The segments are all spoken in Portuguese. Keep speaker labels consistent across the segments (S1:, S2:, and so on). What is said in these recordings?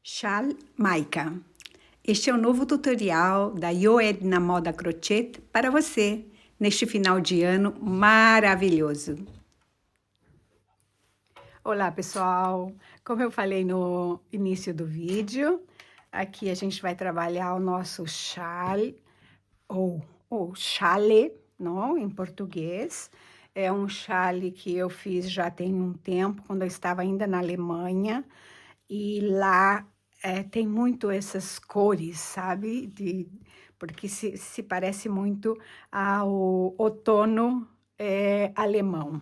S1: Chal Maika. Este é o novo tutorial da Yoedna Moda Crochet para você, neste final de ano maravilhoso. Olá, pessoal! Como eu falei no início do vídeo, aqui a gente vai trabalhar o nosso chale, ou chale, não, em português. É um chale que eu fiz já tem um tempo, quando eu estava ainda na Alemanha, e lá tem muito essas cores, sabe? Porque se parece muito ao outono alemão.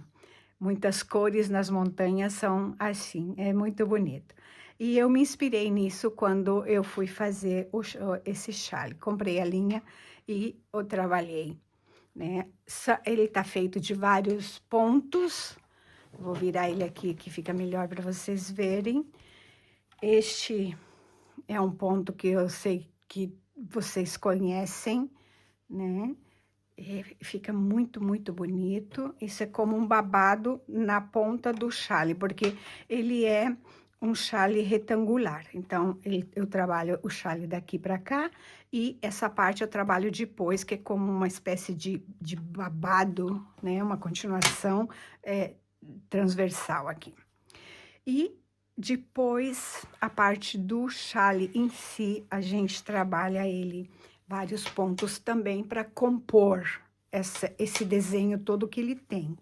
S1: Muitas cores nas montanhas são assim, é muito bonito. E eu me inspirei nisso quando eu fui fazer esse chale. Comprei a linha e o trabalhei, né? Ele tá feito de vários pontos. Vou virar ele aqui que fica melhor para vocês verem. Este é um ponto que eu sei que vocês conhecem, né? Fica muito, muito bonito. Isso é como um babado na ponta do chale, porque ele é um chale retangular. Então, eu trabalho o chale daqui para cá e essa parte eu trabalho depois, que é como uma espécie de babado, né? Uma continuação transversal aqui. E depois, a parte do chale em si, a gente trabalha ele vários pontos também para compor esse desenho todo que ele tem,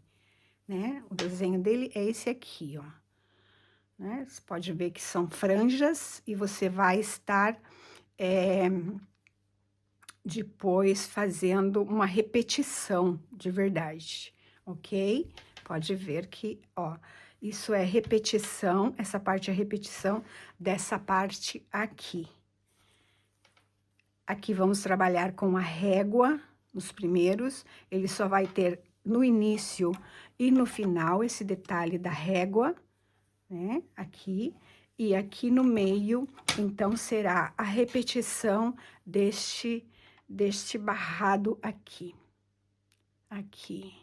S1: né? O desenho dele é esse aqui, ó. Né? Você pode ver que são franjas e você vai estar depois fazendo uma repetição de verdade, ok? Pode ver que, ó, isso é repetição, essa parte é repetição dessa parte aqui. Aqui vamos trabalhar com a régua, nos primeiros, ele só vai ter no início e no final esse detalhe da régua, né, aqui. E aqui no meio, então, será a repetição deste barrado aqui. Aqui,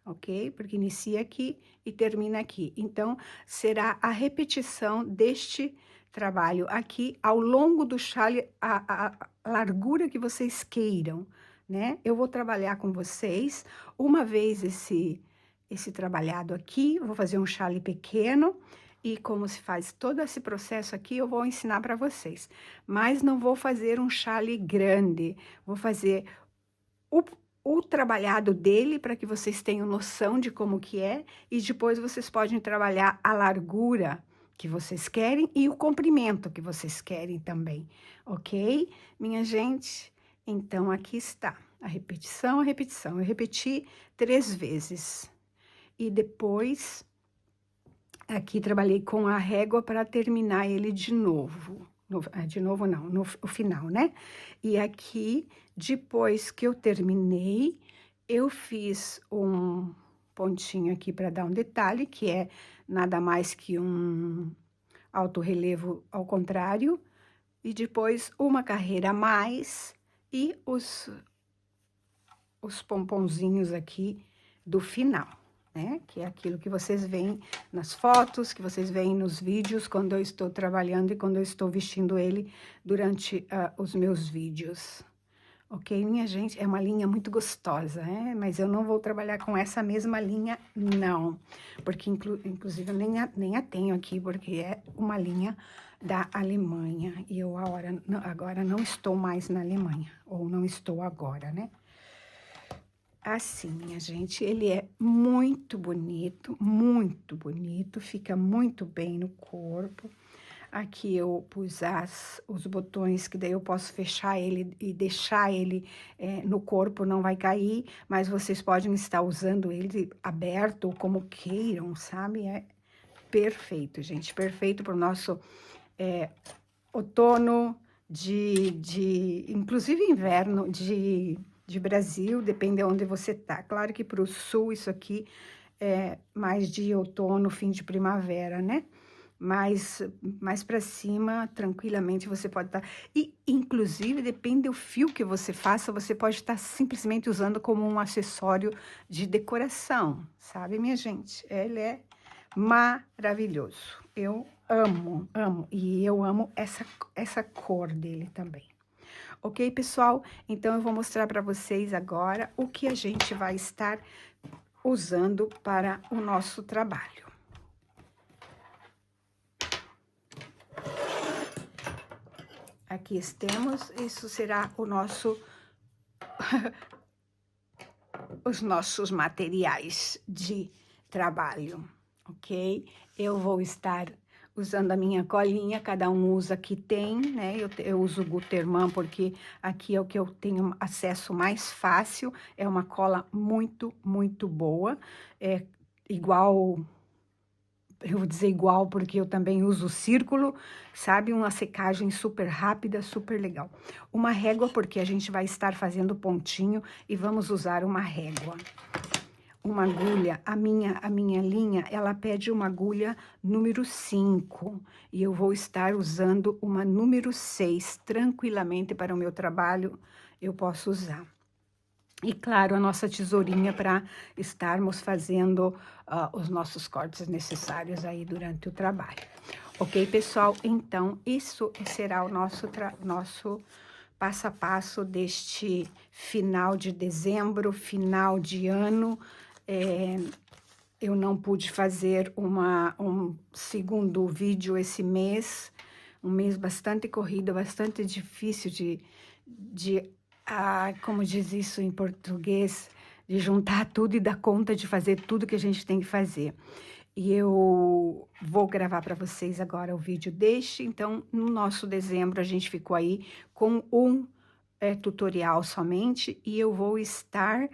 S1: ok? Porque inicia aqui e termina aqui. Então, será a repetição deste trabalho aqui ao longo do chale, a largura que vocês queiram, né? Eu vou trabalhar com vocês uma vez esse trabalhado aqui, vou fazer um chale pequeno e como se faz todo esse processo aqui, eu vou ensinar para vocês. Mas não vou fazer um chale grande, vou fazer o trabalhado dele para que vocês tenham noção de como que é e depois vocês podem trabalhar a largura que vocês querem e o comprimento que vocês querem também, ok? Minha gente, então aqui está a repetição, a repetição. Eu repeti 3 vezes e depois aqui trabalhei com a régua para terminar ele de novo. De novo não, no final, né? E aqui, depois que eu terminei, eu fiz um pontinho aqui para dar um detalhe, que é nada mais que um alto relevo ao contrário, e depois uma carreira a mais e os pomponzinhos aqui do final, né? Que é aquilo que vocês veem nas fotos, que vocês veem nos vídeos, quando eu estou trabalhando e quando eu estou vestindo ele durante os meus vídeos. Ok, minha gente? É uma linha muito gostosa, né? Mas eu não vou trabalhar com essa mesma linha, não. Porque, inclusive, eu nem a tenho aqui, porque é uma linha da Alemanha. E eu agora não estou mais na Alemanha. Ou não estou agora, né? Assim, minha gente, ele é muito bonito, fica muito bem no corpo. Aqui eu pus os botões, que daí eu posso fechar ele e deixar ele no corpo, não vai cair, mas vocês podem estar usando ele aberto, ou como queiram, sabe? É perfeito, gente, perfeito para o nosso outono, inclusive inverno, de Brasil, depende de onde você tá. Claro que para o sul isso aqui é mais de outono, fim de primavera, né? Mas mais para cima, tranquilamente, você pode estar... E, inclusive, depende do fio que você faça, você pode estar simplesmente usando como um acessório de decoração, sabe, minha gente? Ele é maravilhoso. Eu amo, amo. E eu amo essa cor dele também. Ok, pessoal? Então, eu vou mostrar para vocês agora o que a gente vai estar usando para o nosso trabalho. Aqui estamos, isso será o nosso, os nossos materiais de trabalho, ok? Eu vou estar usando a minha colinha, cada um usa que tem, né? Eu uso o Gutermann porque aqui é o que eu tenho acesso mais fácil, é uma cola muito, muito boa, é igual... Eu vou dizer igual porque eu também uso o círculo, sabe? Uma secagem super rápida, super legal. Uma régua porque a gente vai estar fazendo pontinho e vamos usar uma régua. Uma agulha, a minha linha, ela pede uma agulha número 5 e eu vou estar usando uma número 6 tranquilamente para o meu trabalho, eu posso usar. E, claro, a nossa tesourinha para estarmos fazendo os nossos cortes necessários aí durante o trabalho. Ok, pessoal? Então, isso será o nosso passo a passo deste final de dezembro, final de ano. Eu não pude fazer um segundo vídeo esse mês, um mês bastante corrido, bastante difícil como diz isso em português, de juntar tudo e dar conta de fazer tudo que a gente tem que fazer. E eu vou gravar para vocês agora o vídeo deste. Então, no nosso dezembro, a gente ficou aí com um tutorial somente e eu vou estar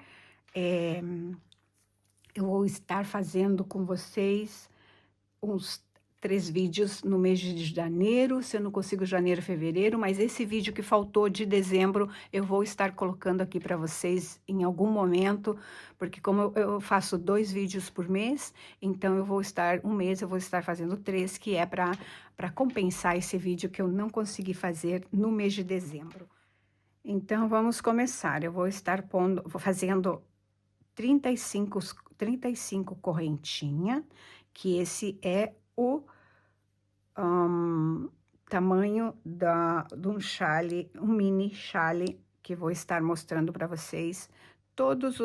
S1: fazendo com vocês uns 3 vídeos no mês de janeiro, se eu não consigo janeiro, fevereiro, mas esse vídeo que faltou de dezembro, eu vou estar colocando aqui para vocês em algum momento, porque como eu faço 2 vídeos por mês, então um mês eu vou estar fazendo 3, que é para compensar esse vídeo que eu não consegui fazer no mês de dezembro. Então, vamos começar. Eu vou estar fazendo 35 correntinhas, que esse é o tamanho de um chale, um mini chale, que vou estar mostrando para vocês todos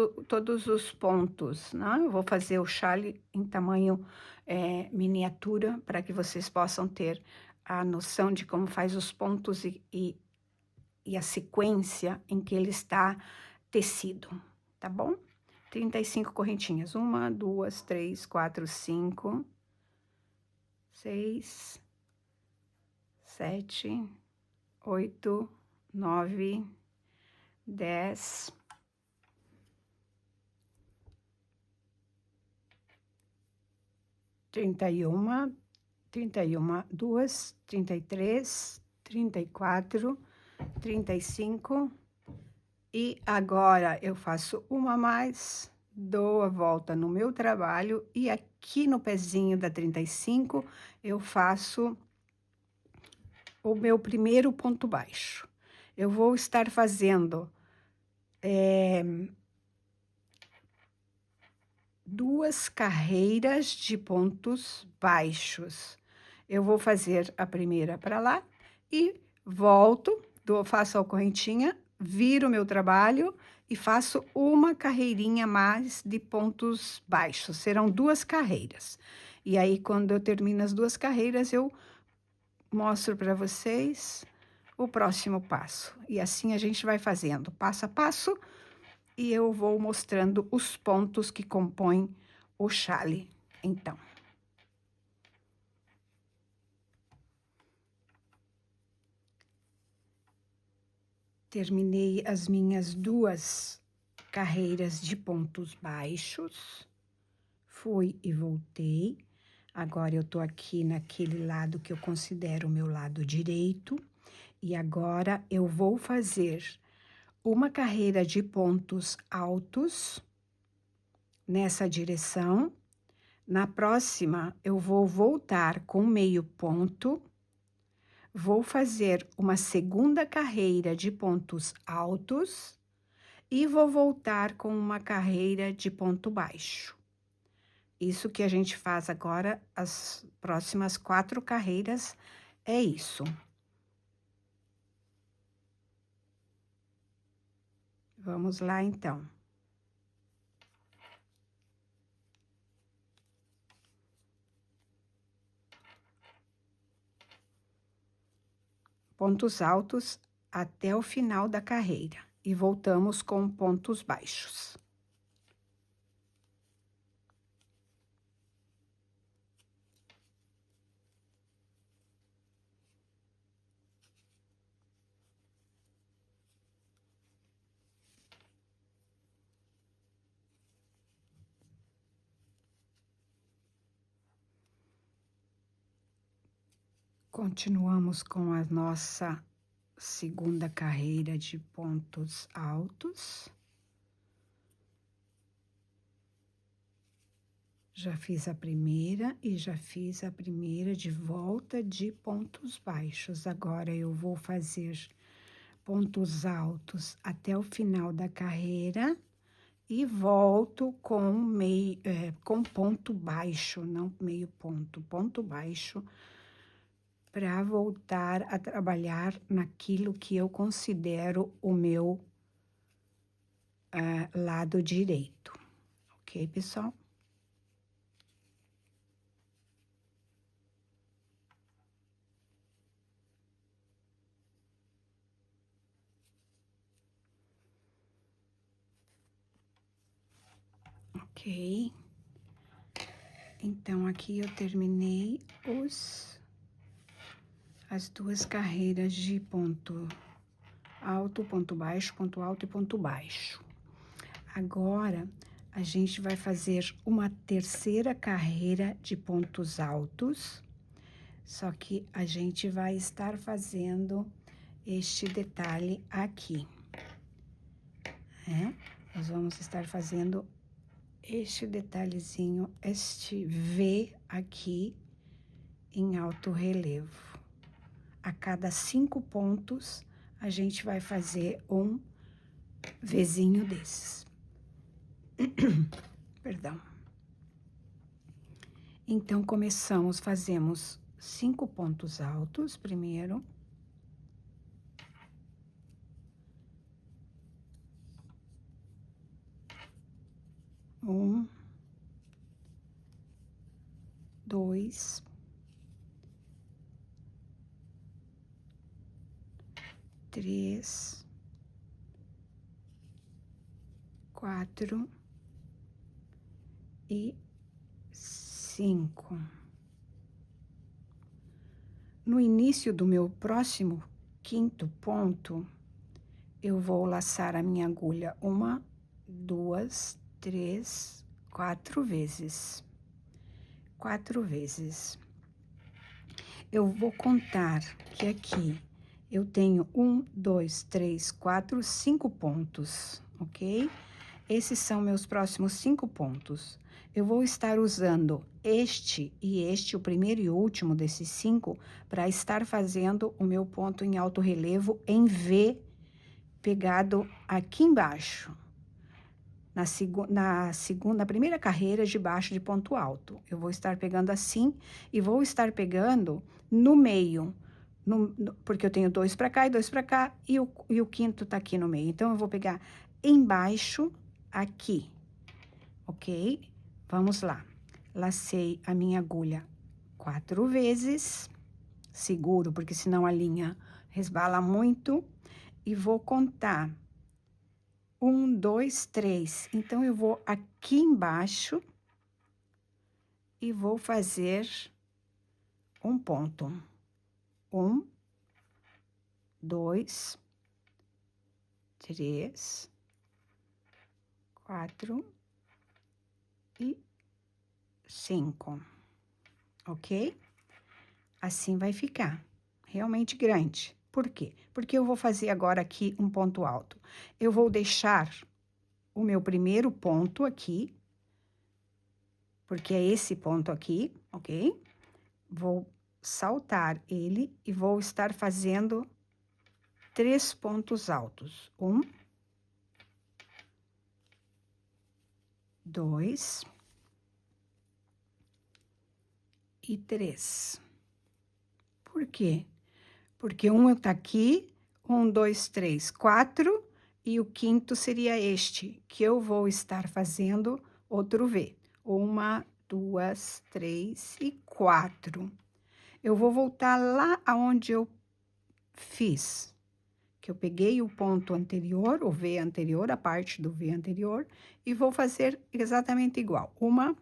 S1: os pontos, né? Eu vou fazer o chale em tamanho miniatura, para que vocês possam ter a noção de como faz os pontos e a sequência em que ele está tecido, tá bom? 35 correntinhas. 1, 2, 3, 4, 5, 6, 7, 8, 9, 10, 31, 2, 33, 34, 35. E agora eu faço uma mais, dou a volta no meu trabalho e aqui no pezinho da 35 eu faço o meu primeiro ponto baixo. Eu vou estar fazendo 2 carreiras de pontos baixos. Eu vou fazer a primeira para lá e volto, faço a correntinha, viro o meu trabalho e faço uma carreirinha mais de pontos baixos. Serão 2 carreiras. E aí, quando eu termino as 2 carreiras, eu mostro para vocês o próximo passo. E assim a gente vai fazendo passo a passo e eu vou mostrando os pontos que compõem o chale, então. Terminei as minhas 2 carreiras de pontos baixos, fui e voltei. Agora eu tô aqui naquele lado que eu considero o meu lado direito, e agora eu vou fazer uma carreira de pontos altos nessa direção. Na próxima, eu vou voltar com meio ponto, vou fazer uma segunda carreira de pontos altos e vou voltar com uma carreira de ponto baixo. Isso que a gente faz agora, as próximas 4 carreiras, é isso. Vamos lá, então. Pontos altos até o final da carreira. E voltamos com pontos baixos. Continuamos com a nossa segunda carreira de pontos altos. Já fiz a primeira e já fiz a primeira de volta de pontos baixos. Agora eu vou fazer pontos altos até o final da carreira e volto com ponto baixo, não meio ponto, ponto baixo, para voltar a trabalhar naquilo que eu considero o meu lado direito. Ok, pessoal? Ok. Então, aqui eu terminei as 2 carreiras de ponto alto, ponto alto e ponto baixo. Agora, a gente vai fazer uma terceira carreira de pontos altos, só que a gente vai estar fazendo este detalhe aqui, né? Nós vamos estar fazendo este detalhezinho, este V aqui em alto relevo. A cada 5 pontos, a gente vai fazer um Vzinho desses. Perdão. Então, fazemos 5 pontos altos primeiro. Um, 2, 3, 4 e 5. No início do meu próximo 5º ponto, eu vou laçar a minha agulha 1, 2, 3, 4 vezes. 4 vezes. Eu vou contar que aqui eu tenho 1, 2, 3, 4, 5 pontos, ok? Esses são meus próximos 5 pontos. Eu vou estar usando este e este, o primeiro e último desses 5, para estar fazendo o meu ponto em alto relevo em V, pegado aqui embaixo. Na primeira carreira de baixo de ponto alto. Eu vou estar pegando assim e vou estar pegando no meio, porque eu tenho 2 para cá e 2 para cá e o 5º tá aqui no meio. Então, eu vou pegar embaixo aqui, ok? Vamos lá. Lacei a minha agulha 4 vezes, seguro, porque senão a linha resbala muito, e vou contar 1, 2, 3. Então, eu vou aqui embaixo e vou fazer um ponto. 1, 2, 3, 4 e 5. Ok? Assim vai ficar. Realmente grande. Por quê? Porque eu vou fazer agora aqui um ponto alto. Eu vou deixar o meu primeiro ponto aqui, porque é esse ponto aqui, ok? Vou saltar ele e vou estar fazendo 3 pontos altos. 1, 2, e 3. Por quê? Porque um tá aqui, 1, 2, 3, 4, e o quinto seria este, que eu vou estar fazendo outro V. 1, 2, 3 e 4. Eu vou voltar lá aonde eu fiz, que eu peguei o ponto anterior, o V anterior, a parte do V anterior, e vou fazer exatamente igual. 1,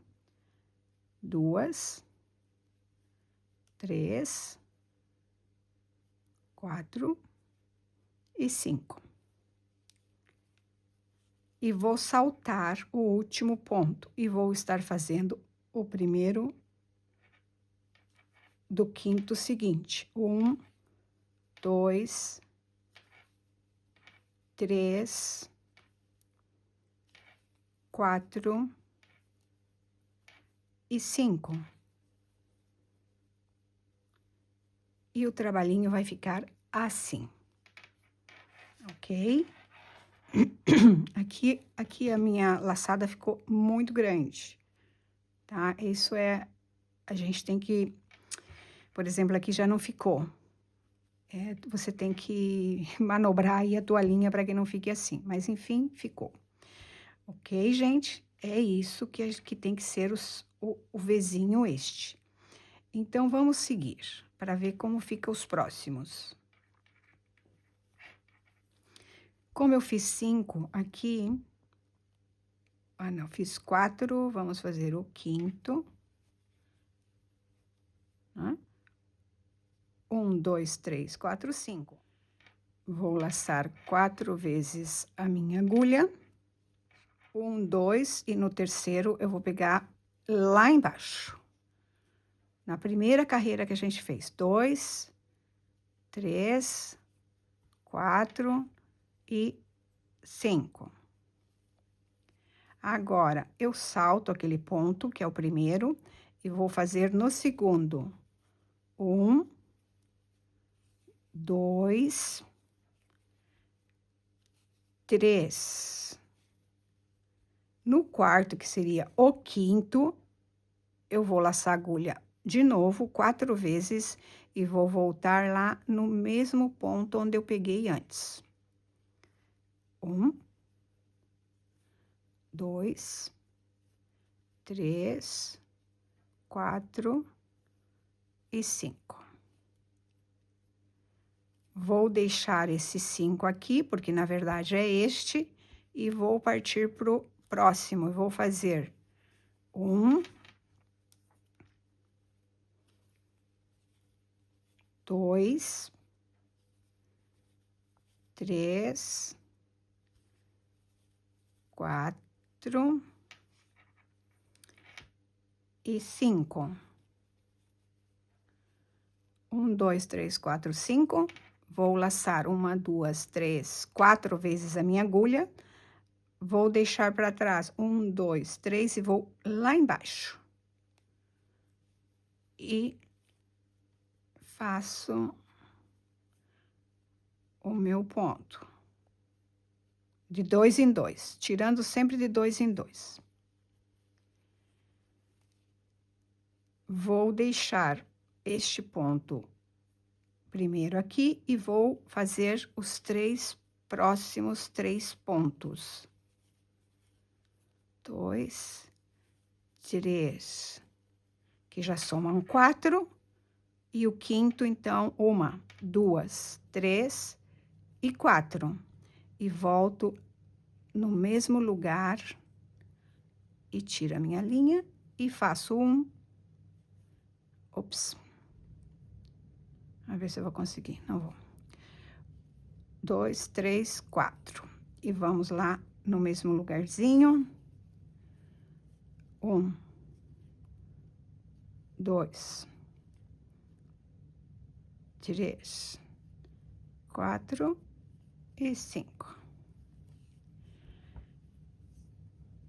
S1: 2, 3, 4 e 5. E vou saltar o último ponto e vou estar fazendo o primeiro do quinto seguinte. 1, 2, 3, 4 e 5. E o trabalhinho vai ficar assim, ok? Aqui a minha laçada ficou muito grande, tá? Isso a gente tem que, por exemplo, aqui já não ficou. Você tem que manobrar aí a toalhinha para que não fique assim, mas enfim, ficou. Ok, gente? É isso que tem que ser o Vzinho este. Então, vamos seguir para ver como fica os próximos. Como eu fiz 5 aqui... Ah, não, fiz 4, vamos fazer o quinto. 1, 2, 3, 4, 5. Vou laçar 4 vezes a minha agulha. 1, 2, e no terceiro eu vou pegar lá embaixo. Na primeira carreira que a gente fez. 2, 3, 4 e 5. Agora, eu salto aquele ponto, que é o primeiro, e vou fazer no segundo. 1, 2, 3. No quarto, que seria o quinto, eu vou laçar a agulha de novo 4 vezes e vou voltar lá no mesmo ponto onde eu peguei antes. 1, 2, 3, 4 e 5. Vou deixar esse 5 aqui, porque na verdade é este, e vou partir pro próximo. Vou fazer 1, 2, 3, 4 e 5. 1, 2, 3, 4, 5. Vou laçar 1, 2, 3, 4 vezes a minha agulha. Vou deixar para trás 1, 2, 3 e vou lá embaixo. E faço o meu ponto. De 2 em 2, tirando sempre de 2 em 2. Vou deixar este ponto primeiro aqui e vou fazer os próximos 3 pontos. 2, 3, que já somam 4, e o quinto, então, 1, 2, 3 e 4. E volto no mesmo lugar e tiro a minha linha e faço ops. Vamos ver se eu vou conseguir, não vou. 2, 3, 4. E vamos lá no mesmo lugarzinho. 1, 2, 3, 4 e 5.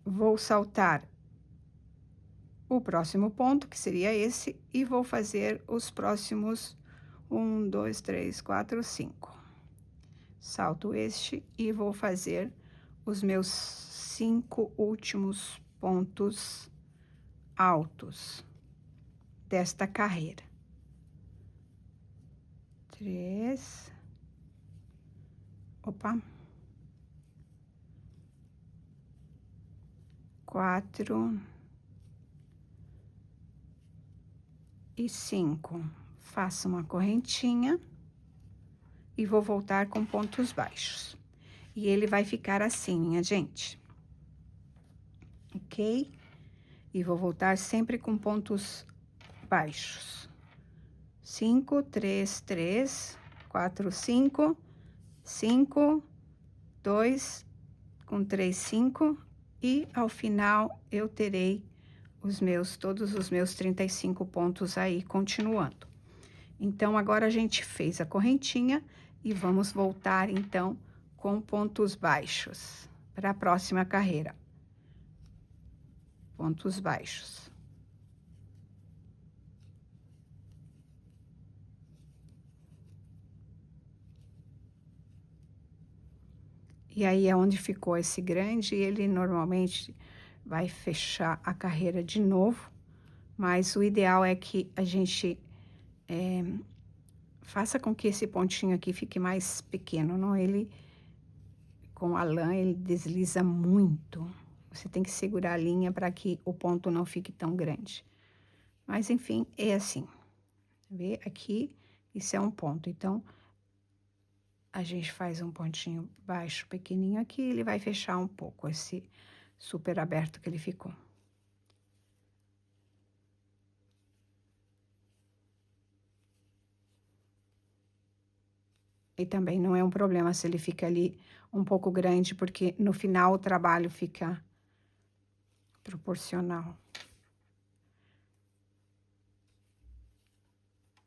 S1: Vou saltar o próximo ponto, que seria esse, e vou fazer os próximos 1, 2, 3, 4, 5. Salto este e vou fazer os meus 5 últimos pontos altos. desta carreira. 3, opa, 4 e 5. Faço uma correntinha e vou voltar com pontos baixos. E ele vai ficar assim, minha gente. Ok? E vou voltar sempre com pontos baixos. 5, 3, 3, 4, 5, 5, 2, com 3, 5, e ao final eu terei todos os meus 35 pontos aí continuando. Então, agora a gente fez a correntinha e vamos voltar então com pontos baixos para a próxima carreira. Pontos baixos. E aí é onde ficou esse grande, ele normalmente vai fechar a carreira de novo, mas o ideal é que a gente faça com que esse pontinho aqui fique mais pequeno, não? Ele, com a lã, ele desliza muito. Você tem que segurar a linha para que o ponto não fique tão grande. Mas, enfim, é assim. Vê aqui, isso é um ponto. Então, a gente faz um pontinho baixo, pequenininho aqui, ele vai fechar um pouco esse super aberto que ele ficou. E também não é um problema se ele fica ali um pouco grande, porque no final o trabalho fica proporcional.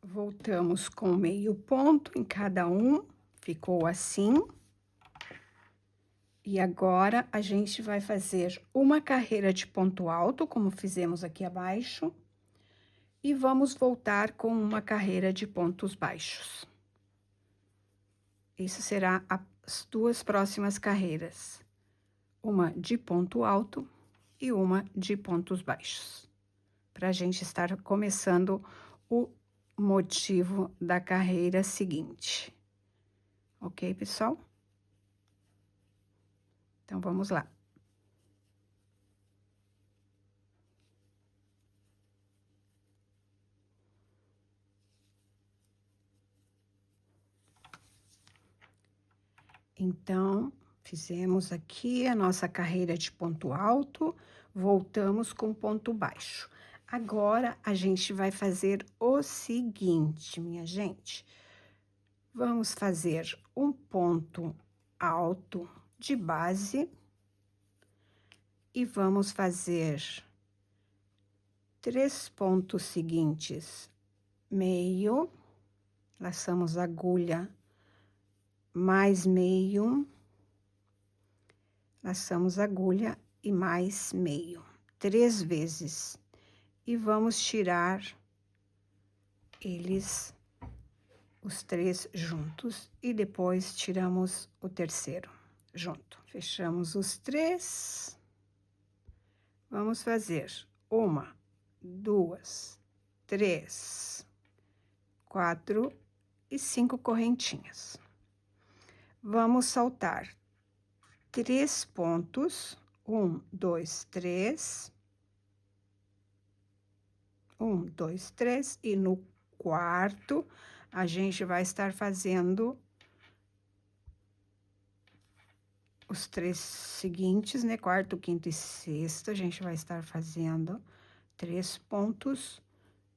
S1: Voltamos com meio ponto em cada um, ficou assim. E agora, a gente vai fazer uma carreira de ponto alto, como fizemos aqui abaixo, e vamos voltar com uma carreira de pontos baixos. Isso será as duas próximas carreiras, uma de ponto alto e uma de pontos baixos, para a gente estar começando o motivo da carreira seguinte. Ok, pessoal? Então, vamos lá. Então, fizemos aqui a nossa carreira de ponto alto, voltamos com ponto baixo. Agora, a gente vai fazer o seguinte, minha gente. Vamos fazer um ponto alto de base e vamos fazer 3 pontos seguintes, meio, laçamos a agulha mais meio, laçamos a agulha e mais meio, 3 vezes. E vamos tirar eles, os 3 juntos, e depois tiramos o terceiro junto. Fechamos os 3. Vamos fazer 1, 2, 3, 4 e 5 correntinhas. Vamos saltar 3 pontos, 1, 2, 3, 1, 2, 3, e no quarto, a gente vai estar fazendo os 3 seguintes, né? Quarto, quinto e sexto, a gente vai estar fazendo 3 pontos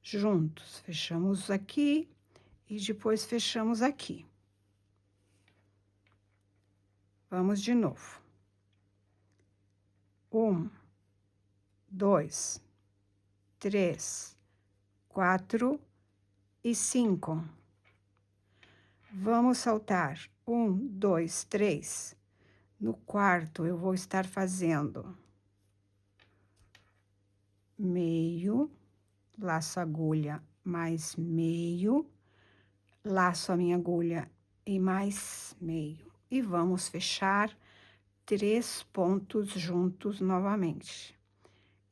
S1: juntos. Fechamos aqui e depois fechamos aqui. Vamos de novo. 1, 2, 3, 4 e 5. Vamos saltar 1, 2, 3. No quarto, eu vou estar fazendo meio, laço a agulha mais meio, laço a minha agulha e mais meio. E vamos fechar 3 pontos juntos novamente.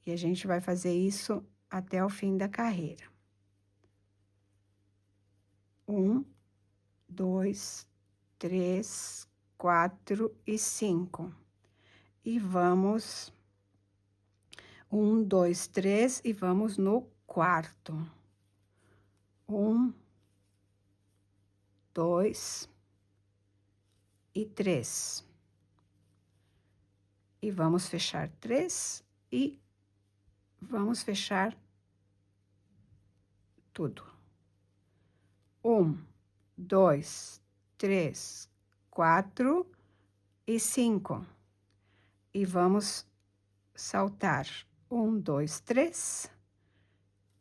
S1: E a gente vai fazer isso até o fim da carreira. 1, 2, 3, 4 e 5. E vamos 1, 2, 3 e vamos no quarto. 1, 2 e 3. E vamos fechar 3 e vamos fechar tudo. 1, 2, 3, 4 e 5. E vamos saltar 1, 2, 3.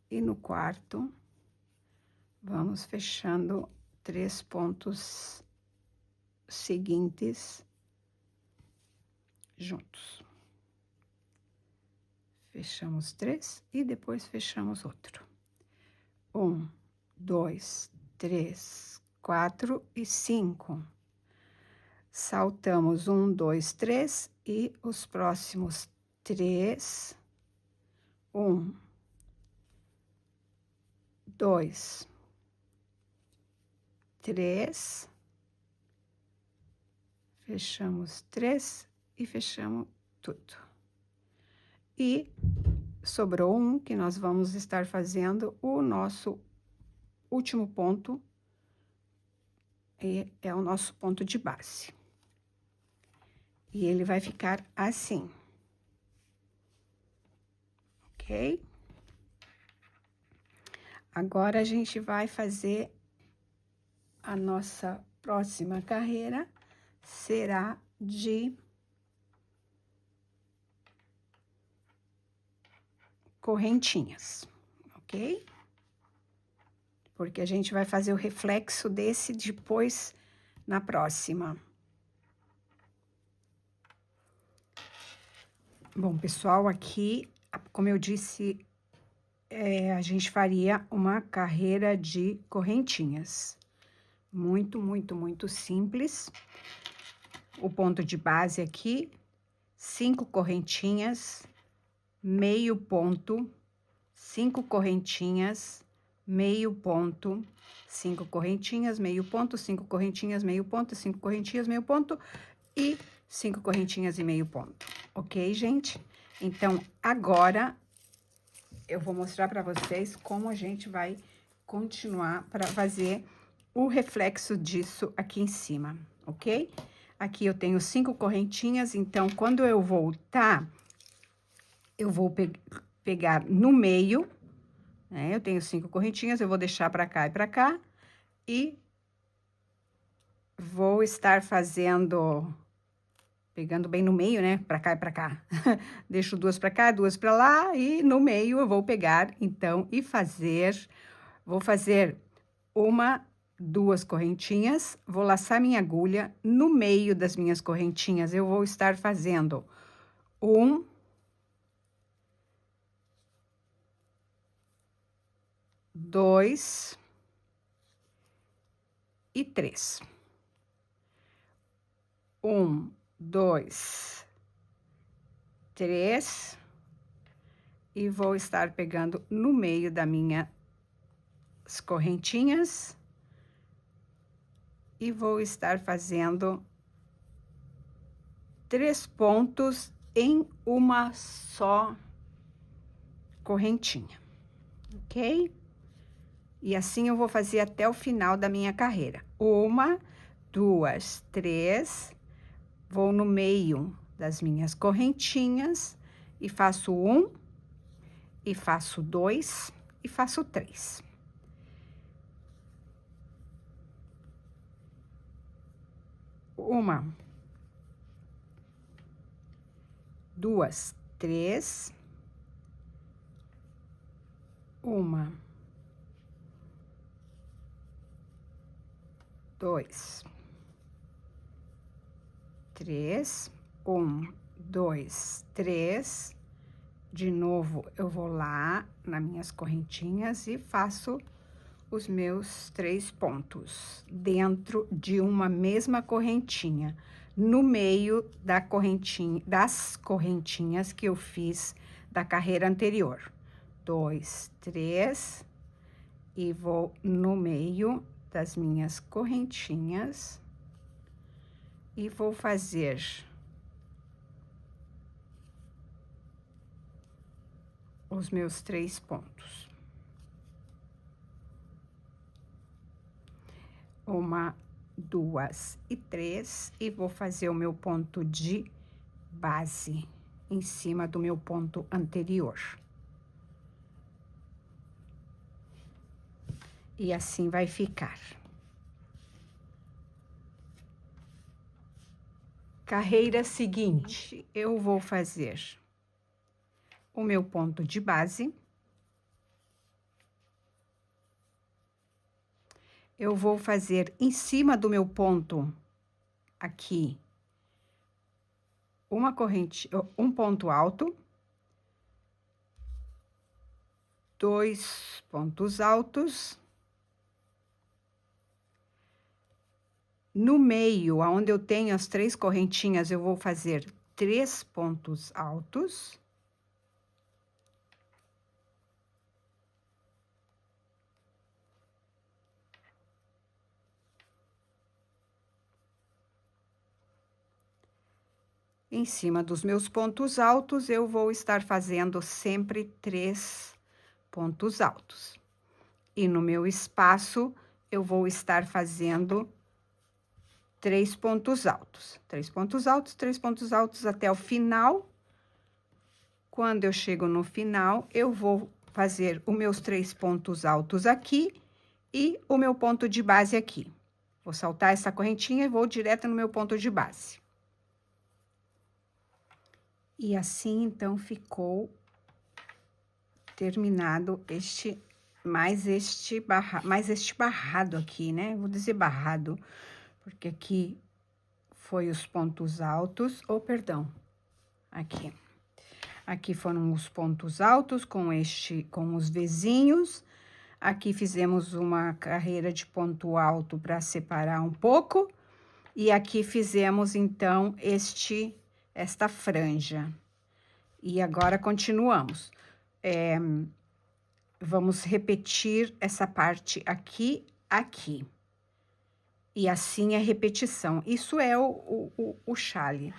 S1: E no quarto, vamos fechando 3 pontos seguintes juntos. Fechamos 3 e depois fechamos outro. 1, 2, 3, 4 e 5. Saltamos 1, 2, 3 e os próximos 3. 1, 2, 3. Fechamos 3 e fechamos tudo. E sobrou um que nós vamos estar fazendo o nosso último ponto, e é o nosso ponto de base. E ele vai ficar assim. Ok? Agora, a gente vai fazer a nossa próxima carreira, será de correntinhas, ok? Porque a gente vai fazer o reflexo desse depois na próxima. Bom, pessoal, aqui, como eu disse, a gente faria uma carreira de correntinhas. Muito, muito, muito simples. O ponto de base aqui, 5 correntinhas, meio ponto, 5 correntinhas, meio ponto, 5 correntinhas, meio ponto, 5 correntinhas, meio ponto, 5 correntinhas, meio ponto e 5 correntinhas e meio ponto. Ok, gente? Então, agora eu vou mostrar para vocês como a gente vai continuar para fazer o reflexo disso aqui em cima, ok? Aqui eu tenho 5 correntinhas, então, quando eu voltar, eu vou pegar no meio, né? Eu tenho 5 correntinhas, eu vou deixar para cá e para cá, e vou estar fazendo, pegando bem no meio, né? Para cá e para cá. Deixo 2 para cá, 2 para lá, e no meio eu vou pegar, então, e vou fazer 2 correntinhas, vou laçar minha agulha, no meio das minhas correntinhas, eu vou estar fazendo 1, 2 e 3. 1, 2, 3. E vou estar pegando no meio das minhas correntinhas. E vou estar fazendo 3 pontos em uma só correntinha, ok? E assim eu vou fazer até o final da minha carreira. 1, 2, 3, vou no meio das minhas correntinhas e faço 1, e faço 2, e faço 3. 1, 2, 3. 1, 2, 3. 1, 2, 3. De novo, eu vou lá nas minhas correntinhas e faço os meus 3 pontos dentro de uma mesma correntinha, no meio da correntinha, das correntinhas que eu fiz da carreira anterior. 2, 3, e vou no meio das minhas correntinhas e vou fazer os meus 3 pontos. Uma, 2 e 3, e vou fazer o meu ponto de base em cima do meu ponto anterior. E assim vai ficar. Carreira seguinte, eu vou fazer o meu ponto de base. Eu vou fazer em cima do meu ponto aqui uma corrente, um ponto alto, 2 pontos altos. No meio, aonde eu tenho as 3 correntinhas, eu vou fazer 3 pontos altos. Em cima dos meus pontos altos, eu vou estar fazendo sempre 3 pontos altos. E no meu espaço, eu vou estar fazendo 3 pontos altos. 3 pontos altos, 3 pontos altos até o final. Quando eu chego no final, eu vou fazer os meus 3 pontos altos aqui e o meu ponto de base aqui. Vou saltar essa correntinha e vou direto no meu ponto de base. E assim, então, ficou terminado mais este barrado aqui, né? Vou dizer barrado, porque aqui foi os pontos altos, perdão, aqui. Aqui foram os pontos altos com os Vzinhos. Aqui fizemos uma carreira de ponto alto para separar um pouco. E aqui fizemos, então, esta franja. E agora continuamos. Vamos repetir essa parte aqui. E assim é repetição. Isso é o chale.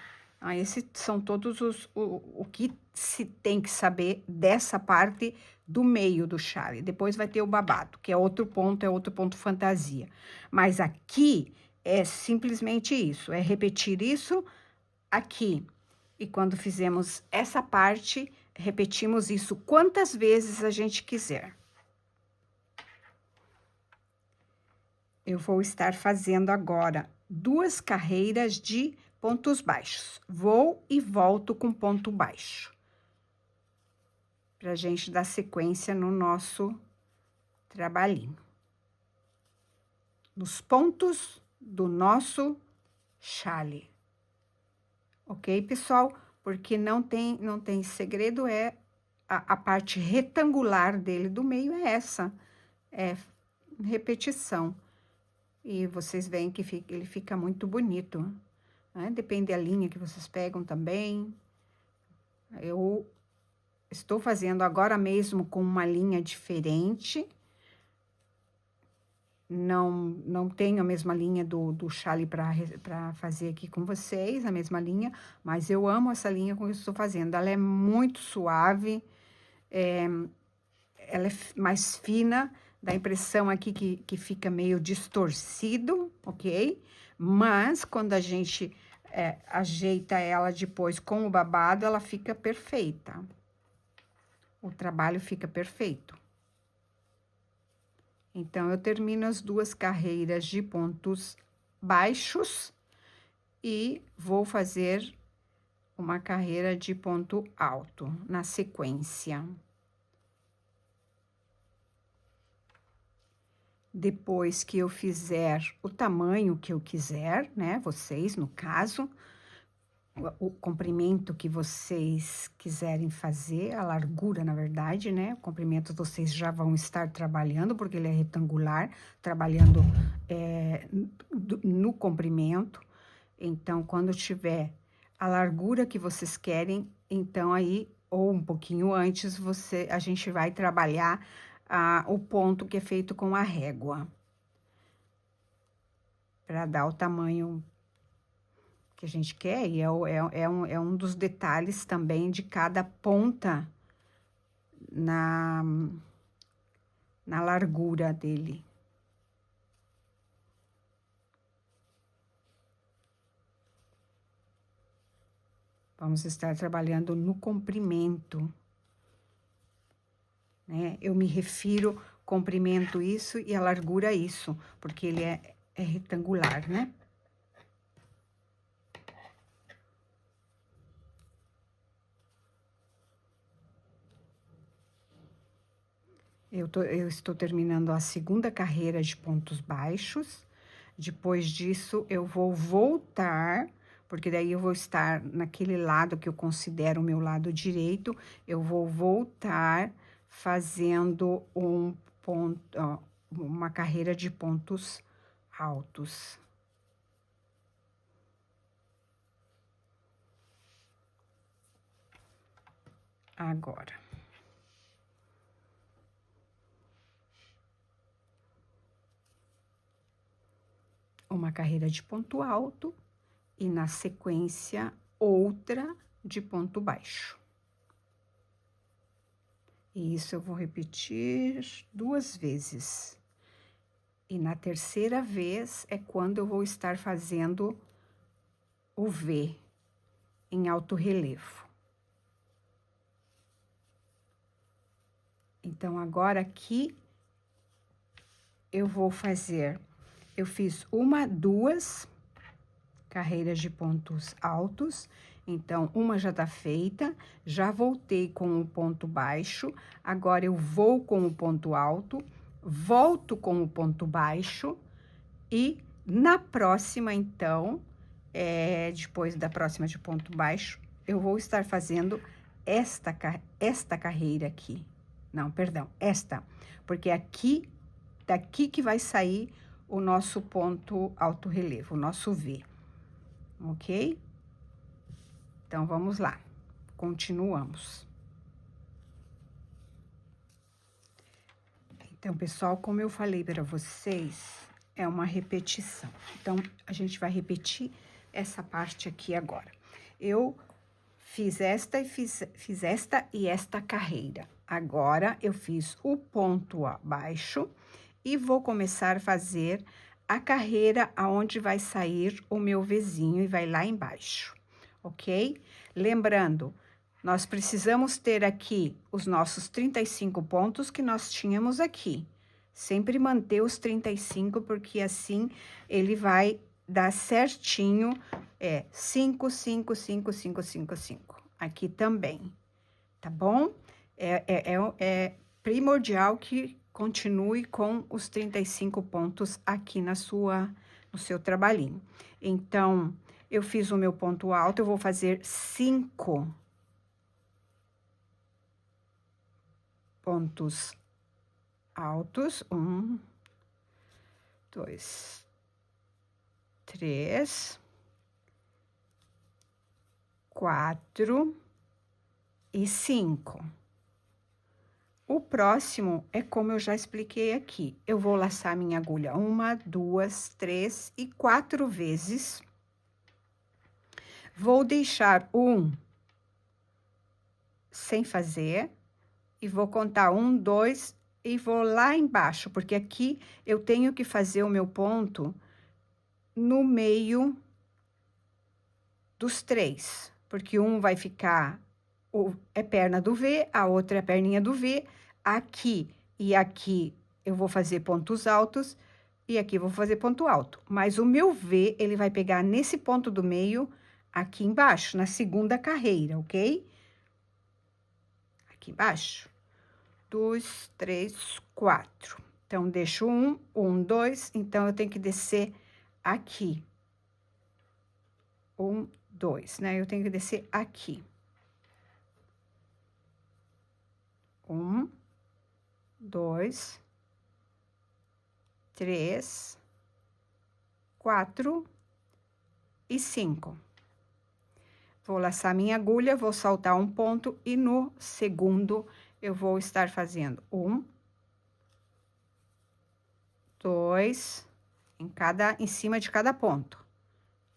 S1: Esses são todos o que se tem que saber dessa parte do meio do chale. Depois vai ter o babado, que é outro ponto fantasia. Mas aqui é simplesmente isso, é repetir isso aqui. E quando fizemos essa parte, repetimos isso quantas vezes a gente quiser. Eu vou estar fazendo agora 2 carreiras de pontos baixos. Vou e volto com ponto baixo. Pra gente dar sequência no nosso trabalhinho. Nos pontos do nosso chale. Ok, pessoal? Porque não tem segredo, a parte retangular dele do meio é essa. É repetição. E vocês veem que ele fica muito bonito, né? Depende da linha que vocês pegam também. Eu estou fazendo agora mesmo com uma linha diferente. Não tenho a mesma linha do chale para fazer aqui com vocês, a mesma linha, mas eu amo essa linha com que eu estou fazendo. Ela é muito suave, ela é mais fina, dá a impressão aqui que fica meio distorcido, ok? Mas quando a gente ajeita ela depois com o babado, ela fica perfeita. O trabalho fica perfeito. Então, eu termino as 2 carreiras de pontos baixos e vou fazer uma carreira de ponto alto na sequência. Depois que eu fizer o tamanho que eu quiser, né? Vocês, no caso, o comprimento que vocês quiserem fazer, a largura, na verdade, né? O comprimento vocês já vão estar trabalhando, porque ele é retangular, trabalhando no comprimento. Então, quando tiver a largura que vocês querem, então aí, ou um pouquinho antes, a gente vai trabalhar o ponto que é feito com a régua. para dar o tamanho que a gente quer, e é um dos detalhes também de cada ponta na largura dele. Vamos estar trabalhando no comprimento, né? Eu me refiro comprimento isso e a largura isso, porque ele é retangular, né? Eu estou terminando a segunda carreira de pontos baixos. Depois disso, eu vou voltar, porque daí eu vou estar naquele lado que eu considero o meu lado direito. Eu vou voltar fazendo uma carreira de pontos altos. Agora. Uma carreira de ponto alto e, na sequência, outra de ponto baixo. E isso eu vou repetir 2 vezes. E na terceira vez é quando eu vou estar fazendo o V em alto relevo. Então, agora aqui eu vou fazer, eu fiz 2 carreiras de pontos altos, então uma já tá feita, já voltei com o ponto baixo, agora eu vou com o ponto alto, volto com o ponto baixo e na próxima, então, depois da próxima de ponto baixo, eu vou estar fazendo esta carreira aqui. Não, perdão, esta, porque aqui, daqui que vai sair o nosso ponto alto relevo, o nosso V, ok? Então, vamos lá, continuamos. Então, pessoal, como eu falei para vocês, é uma repetição. Então, a gente vai repetir essa parte aqui agora. Eu fiz esta e esta carreira. Agora, eu fiz o ponto abaixo e vou começar a fazer a carreira aonde vai sair o meu Vzinho e vai lá embaixo, ok? Lembrando, nós precisamos ter aqui os nossos 35 pontos que nós tínhamos aqui. Sempre manter os 35, porque assim ele vai dar certinho, 5, 5, 5, 5, 5, 5. Aqui também, tá bom? É primordial que continue com os 35 pontos aqui no seu trabalhinho. Então, eu fiz o meu ponto alto, eu vou fazer 5 pontos altos, 1, 2, 3, 4 e 5. O próximo é como eu já expliquei aqui. Eu vou laçar minha agulha 1, 2, 3 e 4 vezes. Vou deixar um sem fazer e vou contar 1, 2 e vou lá embaixo, porque aqui eu tenho que fazer o meu ponto no meio dos 3, porque um vai ficar, é perna do V, a outra é perninha do V, aqui e aqui eu vou fazer pontos altos e aqui eu vou fazer ponto alto, mas o meu V, ele vai pegar nesse ponto do meio aqui embaixo, na segunda carreira, ok? Aqui embaixo. 2, 3, 4. Então, deixo 1, 2, então eu tenho que descer aqui. 1, 2, né? Eu tenho que descer aqui. 1, 2, 3, 4 e 5. Vou laçar minha agulha, vou saltar um ponto e no segundo eu vou estar fazendo 1, 2, em cima de cada ponto.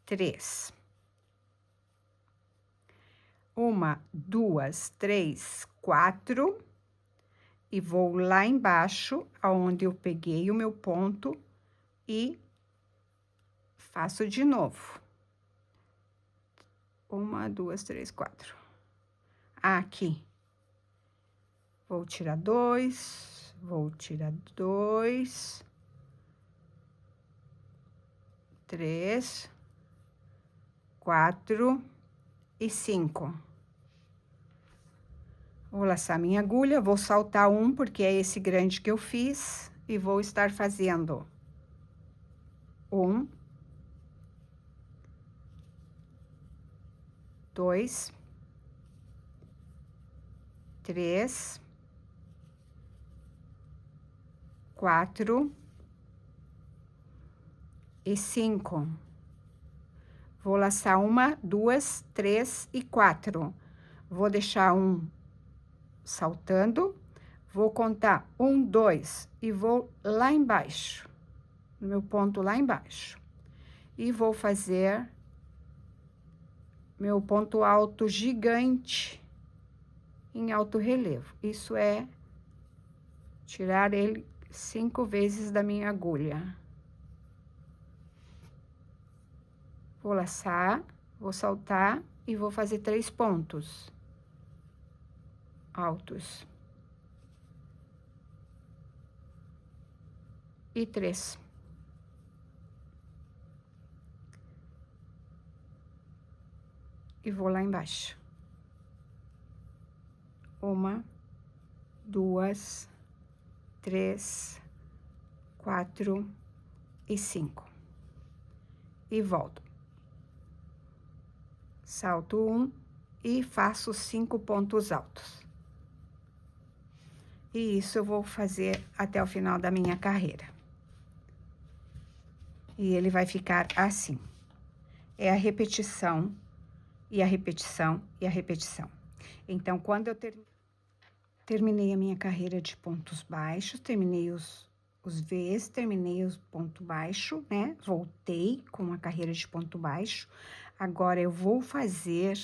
S1: 3. 1, 2, 3, 4. E vou lá embaixo, aonde eu peguei o meu ponto, e faço de novo. 1, 2, 3, 4. Aqui. Vou tirar 2, vou tirar 2, 3, 4 e 5. Vou laçar minha agulha, vou saltar um, porque é esse grande que eu fiz, e vou estar fazendo 1, 2, 3, 4 e 5. Vou laçar 1, 2, 3 e 4. Vou deixar um saltando, vou contar 1, 2 e vou lá embaixo, no meu ponto lá embaixo. E vou fazer meu ponto alto gigante em alto relevo. Isso é tirar ele 5 vezes da minha agulha. Vou laçar, vou saltar e vou fazer 3 pontos altos. E 3. E vou lá embaixo. 1, 2, 3, 4 e 5. E volto. Salto 1 e faço 5 pontos altos. E isso eu vou fazer até o final da minha carreira. E ele vai ficar assim. É a repetição, e a repetição, e a repetição. Então, quando eu terminei a minha carreira de pontos baixos, terminei os V's, terminei os ponto baixo, né? Voltei com a carreira de ponto baixo. Agora, eu vou fazer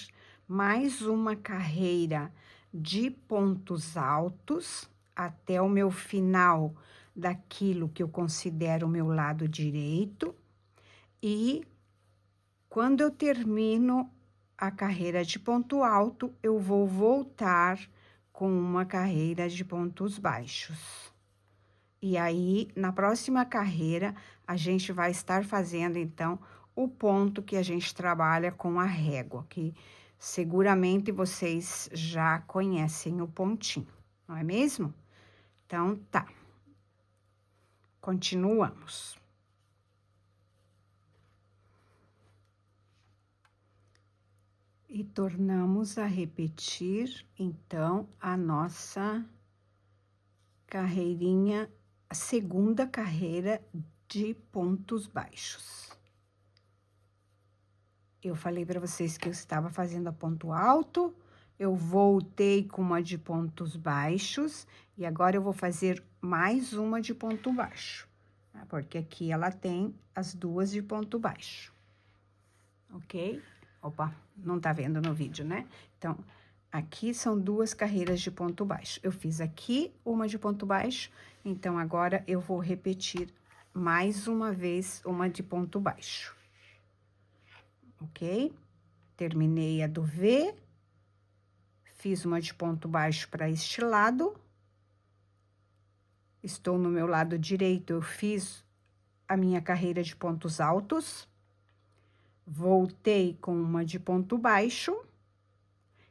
S1: mais uma carreira de pontos altos até o meu final daquilo que eu considero o meu lado direito. E quando eu termino a carreira de ponto alto, eu vou voltar com uma carreira de pontos baixos. E aí, na próxima carreira, a gente vai estar fazendo, então, o ponto que a gente trabalha com a régua, que seguramente vocês já conhecem o pontinho, não é mesmo? Então, tá. Continuamos. E tornamos a repetir, então, a nossa carreirinha, a segunda carreira de pontos baixos. Eu falei para vocês que eu estava fazendo a ponto alto, eu voltei com uma de pontos baixos, e agora eu vou fazer mais uma de ponto baixo, tá? Porque aqui ela tem as 2 de ponto baixo, ok? Opa, não tá vendo no vídeo, né? Então, aqui são 2 carreiras de ponto baixo. Eu fiz aqui uma de ponto baixo, então agora eu vou repetir mais uma vez uma de ponto baixo. Ok? Terminei a do V, fiz uma de ponto baixo para este lado. Estou no meu lado direito, eu fiz a minha carreira de pontos altos. Voltei com uma de ponto baixo.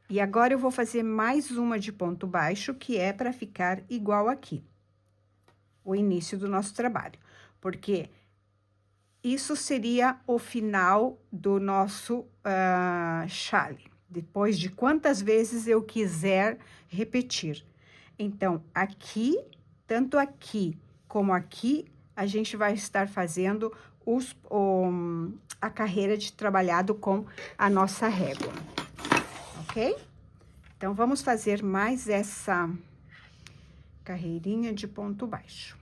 S1: E agora eu vou fazer mais uma de ponto baixo, que é para ficar igual aqui. O início do nosso trabalho. Porque isso seria o final do nosso chale. Depois de quantas vezes eu quiser repetir. Então, aqui, tanto aqui como aqui, a gente vai estar fazendo a carreira de trabalhado com a nossa régua. Ok? Então, vamos fazer mais essa carreirinha de ponto baixo.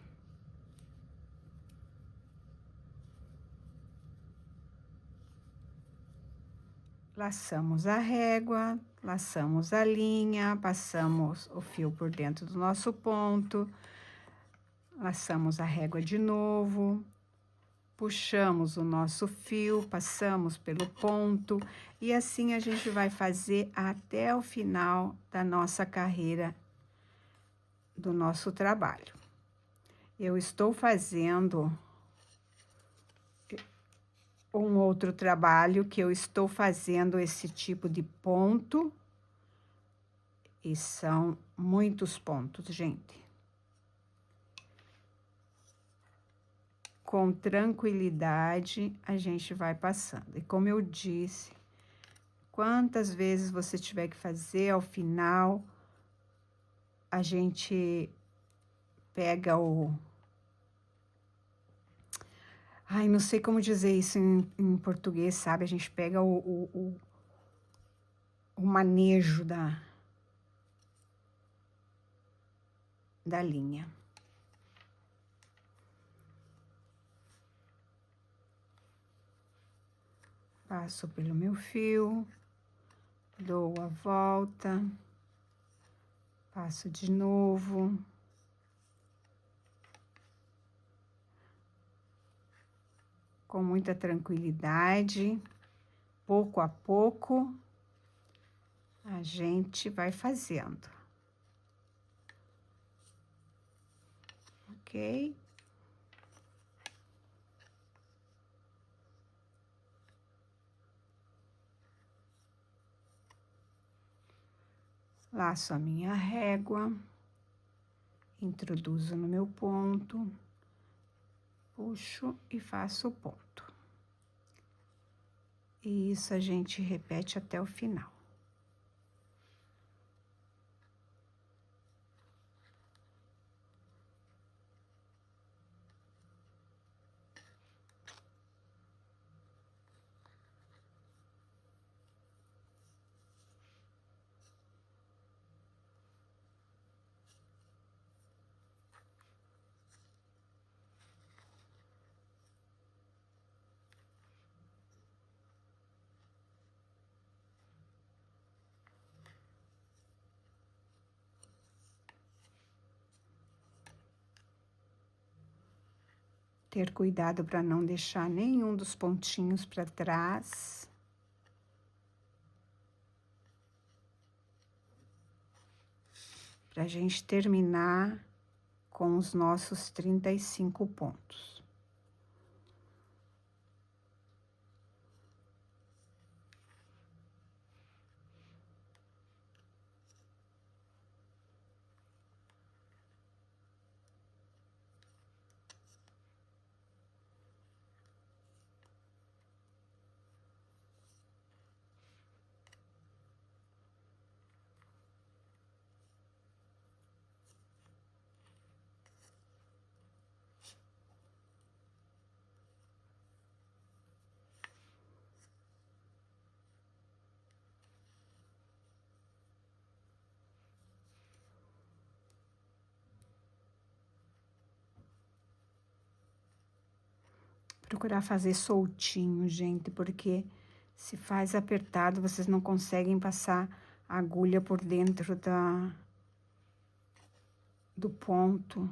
S1: Laçamos a régua, laçamos a linha, passamos o fio por dentro do nosso ponto, laçamos a régua de novo, puxamos o nosso fio, passamos pelo ponto e assim a gente vai fazer até o final da nossa carreira, do nosso trabalho. Eu estou fazendo um outro trabalho que eu estou fazendo esse tipo de ponto e são muitos pontos, gente. Com tranquilidade a gente vai passando. E como eu disse, quantas vezes você tiver que fazer, ao final a gente pega o... Ai, não sei como dizer isso em português, sabe? A gente pega o manejo da linha. Passo pelo meu fio, dou a volta, passo de novo. Com muita tranquilidade, pouco a pouco, a gente vai fazendo. Ok? Laço a minha régua, introduzo no meu ponto, puxo e faço o ponto. E isso a gente repete até o final. Ter cuidado para não deixar nenhum dos pontinhos para trás. Para a gente terminar com os nossos 35 pontos. Procurar fazer soltinho, gente, porque se faz apertado, vocês não conseguem passar a agulha por dentro do ponto.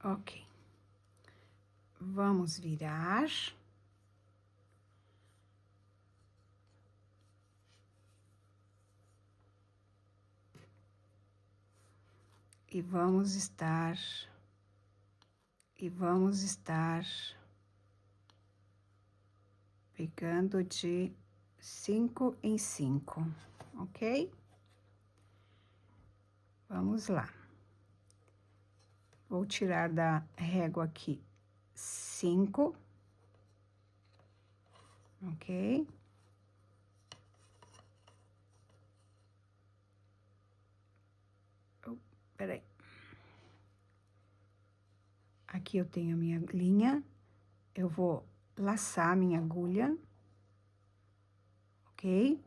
S1: Ok. Vamos virar. E vamos estar pegando de 5 em 5, ok? Vamos lá. Vou tirar da régua aqui 5, ok? Peraí. Aqui eu tenho a minha linha, eu vou laçar a minha agulha, ok?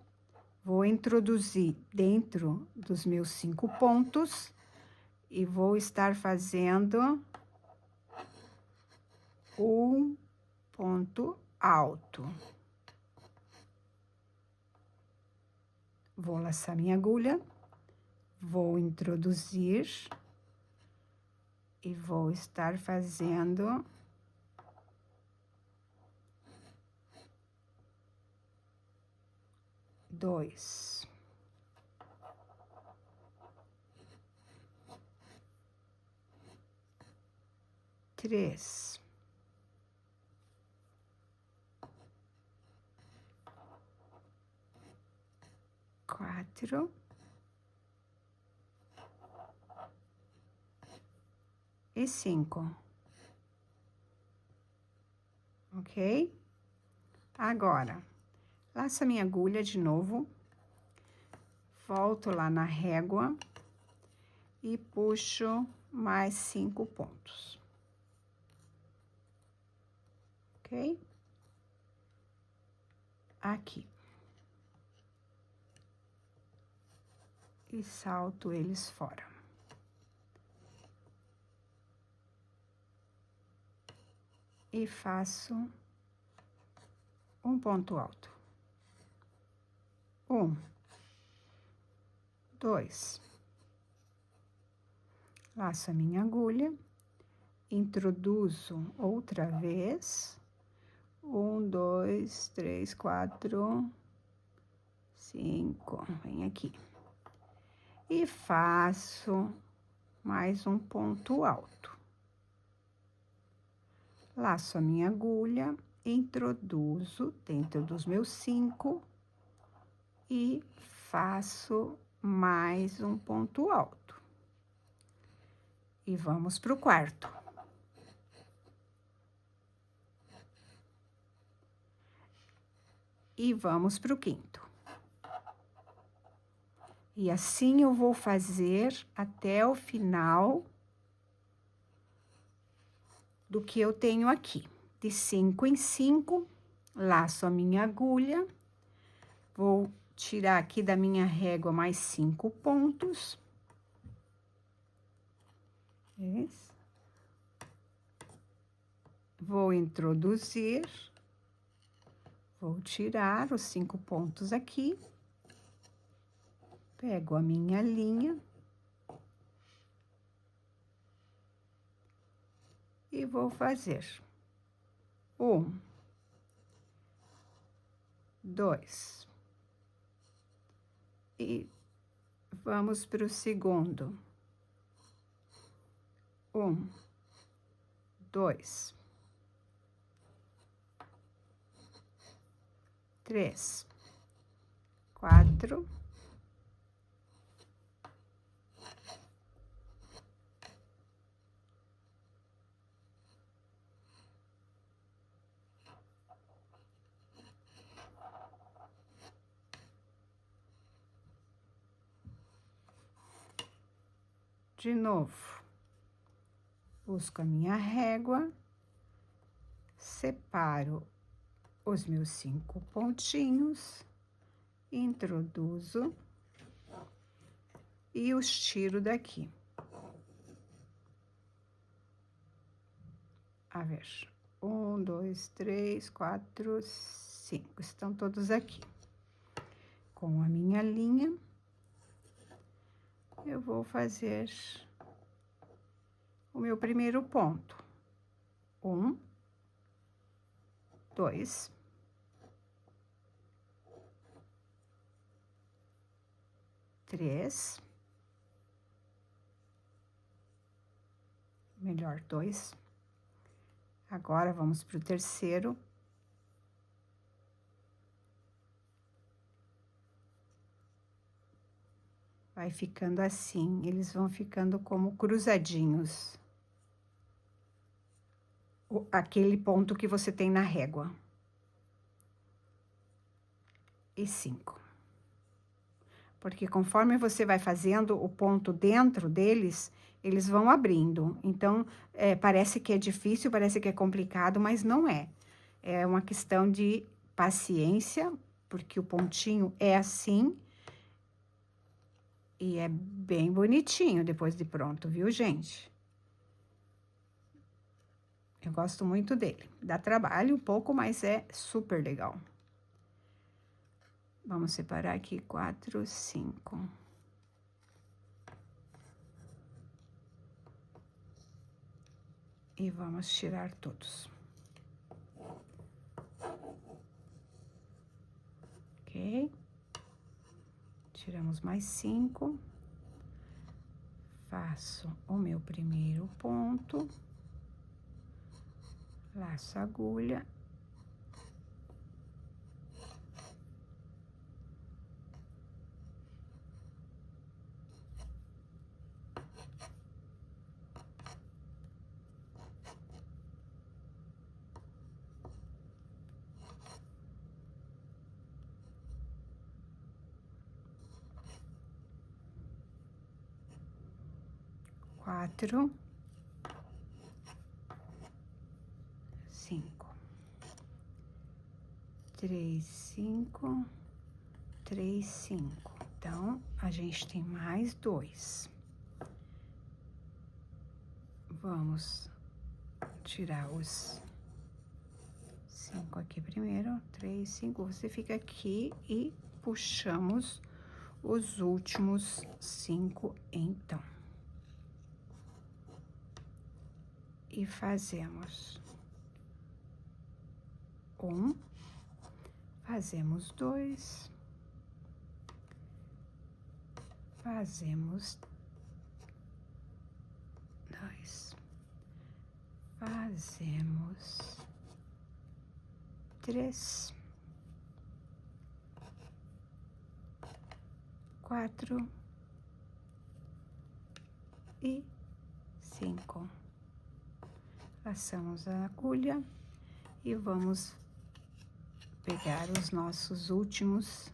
S1: Vou introduzir dentro dos meus 5 pontos e vou estar fazendo um ponto alto. Vou laçar minha agulha, vou introduzir e vou estar fazendo 2. 3. 4. E 5. Ok? Agora, laço a minha agulha de novo, volto lá na régua e puxo mais 5 pontos. Ok? Aqui. E salto eles fora. E faço um ponto alto. 1, 2. Laço a minha agulha, introduzo outra vez. 1, 2, 3, 4, 5. Vem aqui. E faço mais um ponto alto. Laço a minha agulha, introduzo dentro dos meus 5 e faço mais um ponto alto. E vamos para o quarto. E vamos para o quinto. E assim eu vou fazer até o final do que eu tenho aqui. De 5 em 5, laço a minha agulha, vou tirar aqui da minha régua mais 5 pontos. Esse. Vou introduzir, vou tirar os 5 pontos aqui, pego a minha linha e vou fazer 1, 2, e vamos para o segundo. 1, 2, 3, 4, 'De novo, busco a minha régua, separo os meus 5 pontinhos, introduzo e os tiro daqui. A ver, 1, 2, 3, 4, 5, estão todos aqui. Com a minha linha, eu vou fazer o meu primeiro ponto. 1, 2, 3, melhor 2. Agora, vamos para o terceiro. Vai ficando assim, eles vão ficando como cruzadinhos. aquele ponto que você tem na régua. E 5. Porque conforme você vai fazendo o ponto dentro deles, eles vão abrindo. Então, parece que é difícil, parece que é complicado, mas não é. É uma questão de paciência, porque o pontinho é assim. E é bem bonitinho depois de pronto, viu, gente? Eu gosto muito dele. Dá trabalho um pouco, mas é super legal. Vamos separar aqui 4, 5. E vamos tirar todos. Ok? Tiramos mais 5. Faço o meu primeiro ponto. Laço a agulha. Quatro, 5, 3, 5, 3, 5. Então, a gente tem mais 2. Vamos tirar os 5 aqui primeiro. 3, 5. Você fica aqui e puxamos os últimos 5, então. E fazemos 1, fazemos 2, fazemos 2, fazemos 3, 4 e 5. Passamos a agulha e vamos pegar os nossos últimos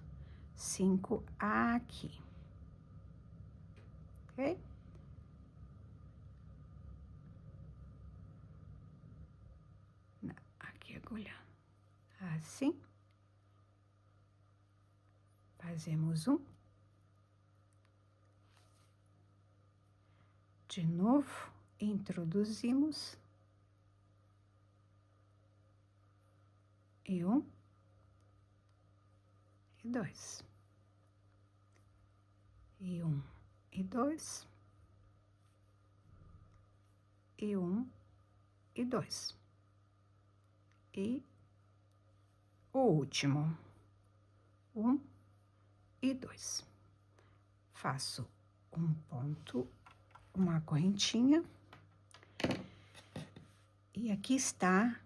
S1: 5 aqui, ok? Aqui a agulha, assim. Fazemos 1. De novo, introduzimos. E 1. E 2. E 1. E 2. E 1. E 2. E o último. 1 e 2. Faço um ponto, uma correntinha. E aqui está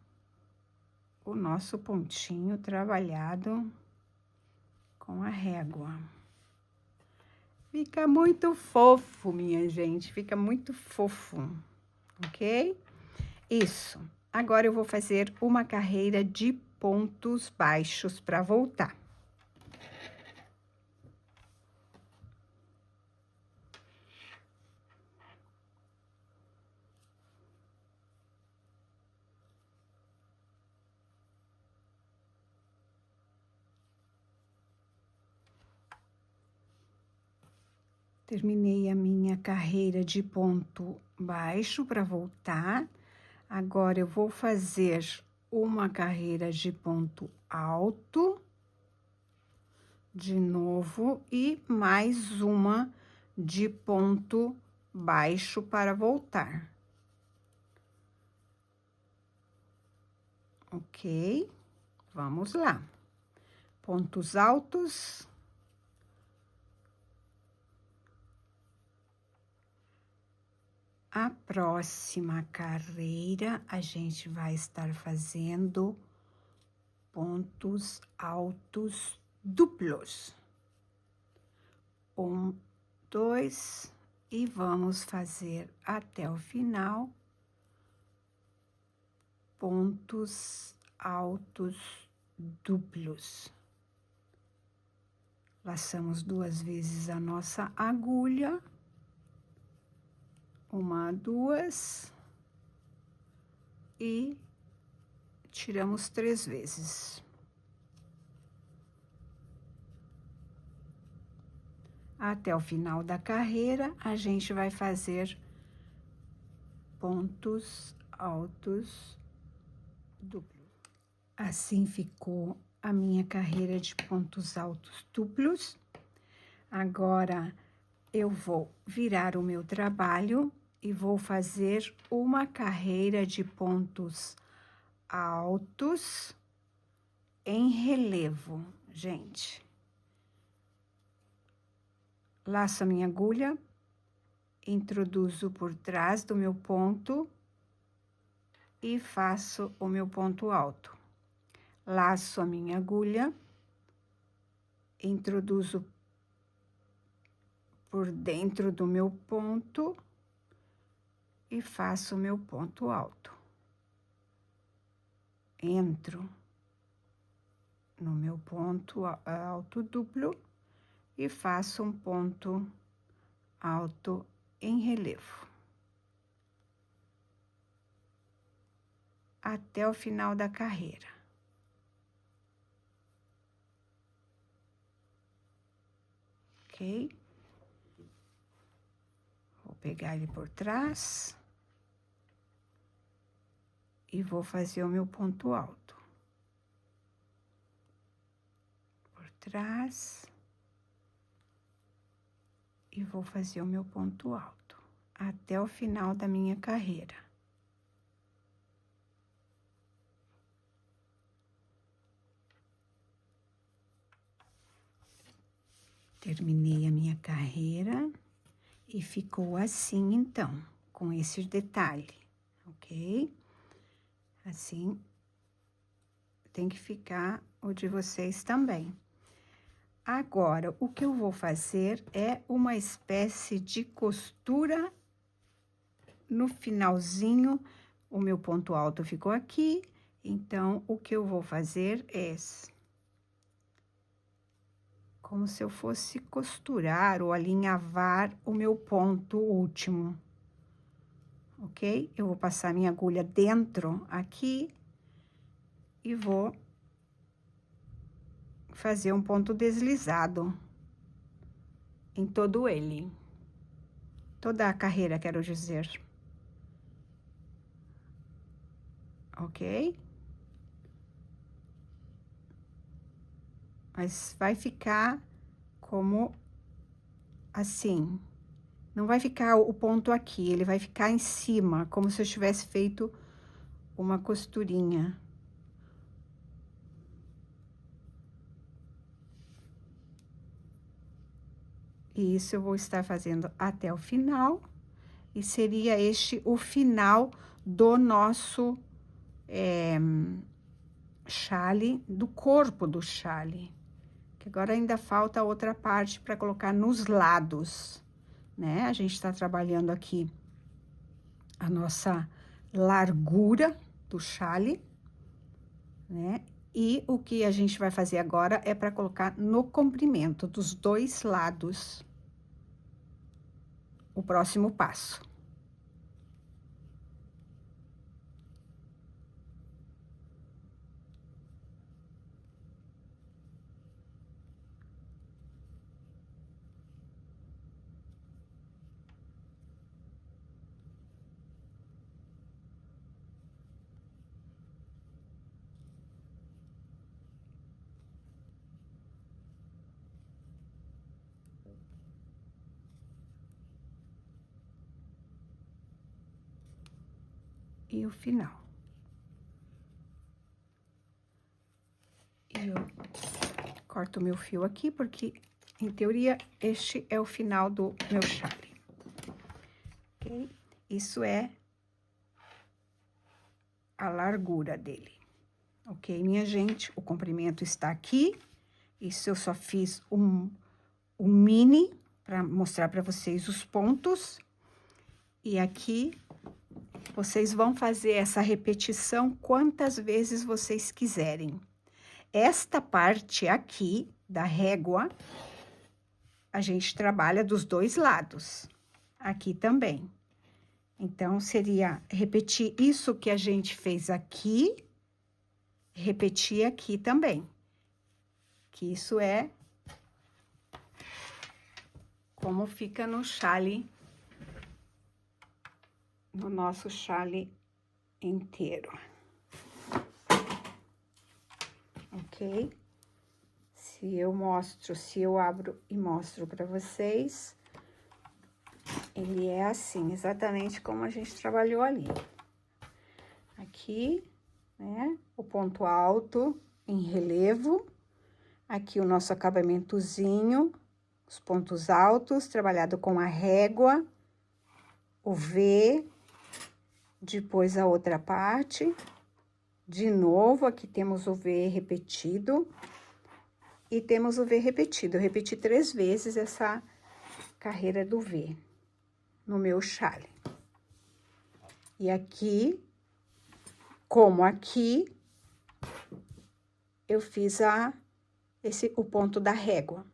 S1: o nosso pontinho trabalhado com a régua. Fica muito fofo, minha gente, fica muito fofo, ok? Isso. Agora eu vou fazer uma carreira de pontos baixos para voltar. Terminei a minha carreira de ponto baixo para voltar. Agora, eu vou fazer uma carreira de ponto alto, de novo, e mais uma de ponto baixo para voltar. Ok? Vamos lá. Pontos altos. A próxima carreira, a gente vai estar fazendo pontos altos duplos. 1, 2, e vamos fazer até o final pontos altos duplos. Laçamos 2 vezes a nossa agulha, 1, 2, e tiramos 3 vezes. Até o final da carreira, a gente vai fazer pontos altos duplos. Assim ficou a minha carreira de pontos altos duplos. Agora, eu vou virar o meu trabalho e vou fazer uma carreira de pontos altos em relevo, gente. Laço a minha agulha, introduzo por trás do meu ponto e faço o meu ponto alto. Laço a minha agulha, introduzo por dentro do meu ponto e faço o meu ponto alto. Entro no meu ponto alto duplo e faço um ponto alto em relevo. Até o final da carreira. Ok? Vou pegar ele por trás e vou fazer o meu ponto alto. Por trás e vou fazer o meu ponto alto até o final da minha carreira. Terminei a minha carreira e ficou assim, então, com esse detalhe, ok? Assim, tem que ficar o de vocês também. Agora, o que eu vou fazer é uma espécie de costura no finalzinho. O meu ponto alto ficou aqui, então, o que eu vou fazer é como se eu fosse costurar ou alinhavar o meu ponto último, ok? Eu vou passar minha agulha dentro aqui e vou fazer um ponto deslizado em todo ele. Toda a carreira, quero dizer. Ok? Mas vai ficar como assim. Não vai ficar o ponto aqui, ele vai ficar em cima, como se eu tivesse feito uma costurinha. E isso eu vou estar fazendo até o final. E seria este o final do nosso chale, do corpo do chale. Que agora ainda falta outra parte para colocar nos lados, né? A gente está trabalhando aqui a nossa largura do chale, né? E o que a gente vai fazer agora é para colocar no comprimento dos 2 lados o próximo passo. E o final. Eu corto o meu fio aqui, porque, em teoria, este é o final do meu chale. Ok? Isso é a largura dele. Ok, minha gente? O comprimento está aqui. Isso eu só fiz um mini para mostrar para vocês os pontos. E aqui Vocês vão fazer essa repetição quantas vezes vocês quiserem. Esta parte aqui da régua, a gente trabalha dos dois lados. Aqui também. Então, seria repetir isso que a gente fez aqui, repetir aqui também. Que isso é como fica no chale, no nosso chale inteiro. Ok? Se eu abro e mostro para vocês, ele é assim, exatamente como a gente trabalhou ali. Aqui, né, o ponto alto em relevo, aqui o nosso acabamentozinho, os pontos altos, trabalhado com a régua, o V, depois a outra parte, de novo, aqui temos o V repetido, e temos o V repetido. Eu repeti 3 vezes essa carreira do V no meu chale. E aqui, como aqui, eu fiz o ponto da régua.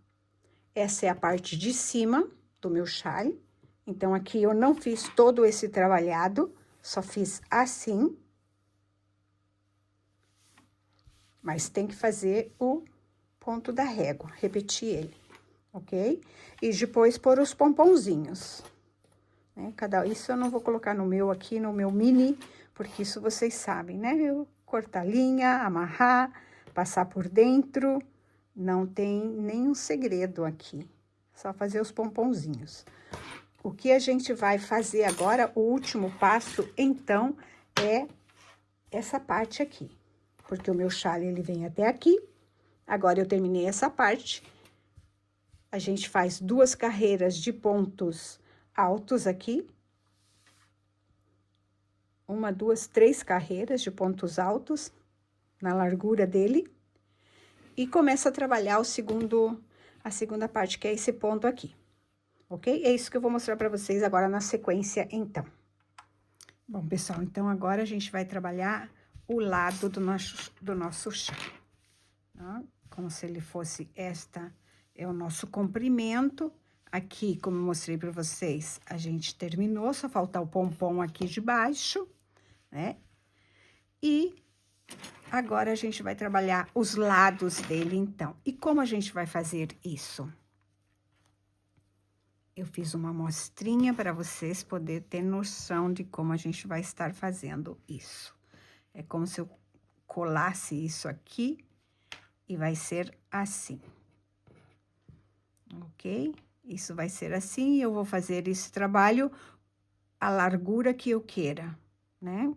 S1: Essa é a parte de cima do meu chale. Então, aqui eu não fiz todo esse trabalhado, só fiz assim. Mas tem que fazer o ponto da régua, repetir ele, ok? E depois pôr os pomponzinhos, né? Isso eu não vou colocar no meu aqui, no meu mini, porque isso vocês sabem, né? Eu cortar linha, amarrar, passar por dentro, não tem nenhum segredo aqui, só fazer os pomponzinhos. O que a gente vai fazer agora, o último passo, então, é essa parte aqui. Porque o meu chale, ele vem até aqui. Agora, eu terminei essa parte. A gente faz 2 carreiras de pontos altos aqui. 1, 2, 3 carreiras de pontos altos na largura dele. E começa a trabalhar a segunda parte, que é esse ponto aqui. Ok? É isso que eu vou mostrar para vocês agora na sequência, então. Bom, pessoal, então agora a gente vai trabalhar o lado do nosso chale, tá? Como se ele fosse é o nosso comprimento. Aqui, como eu mostrei para vocês, a gente terminou, só falta o pompom aqui de baixo, né? E agora a gente vai trabalhar os lados dele, então. E como a gente vai fazer isso? Eu fiz uma amostrinha para vocês poderem ter noção de como a gente vai estar fazendo isso. É como se eu colasse isso aqui e vai ser assim. Ok? Isso vai ser assim, eu vou fazer esse trabalho a largura que eu queira, né?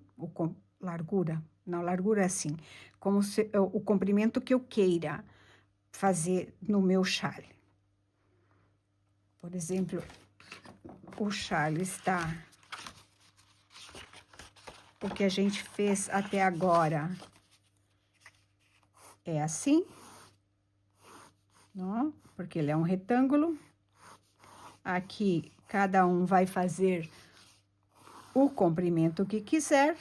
S1: Largura assim, como se o comprimento que eu queira fazer no meu chale. Por exemplo, o chale está... O que a gente fez até agora é assim, ó, porque ele é um retângulo. Aqui, cada um vai fazer o comprimento que quiser,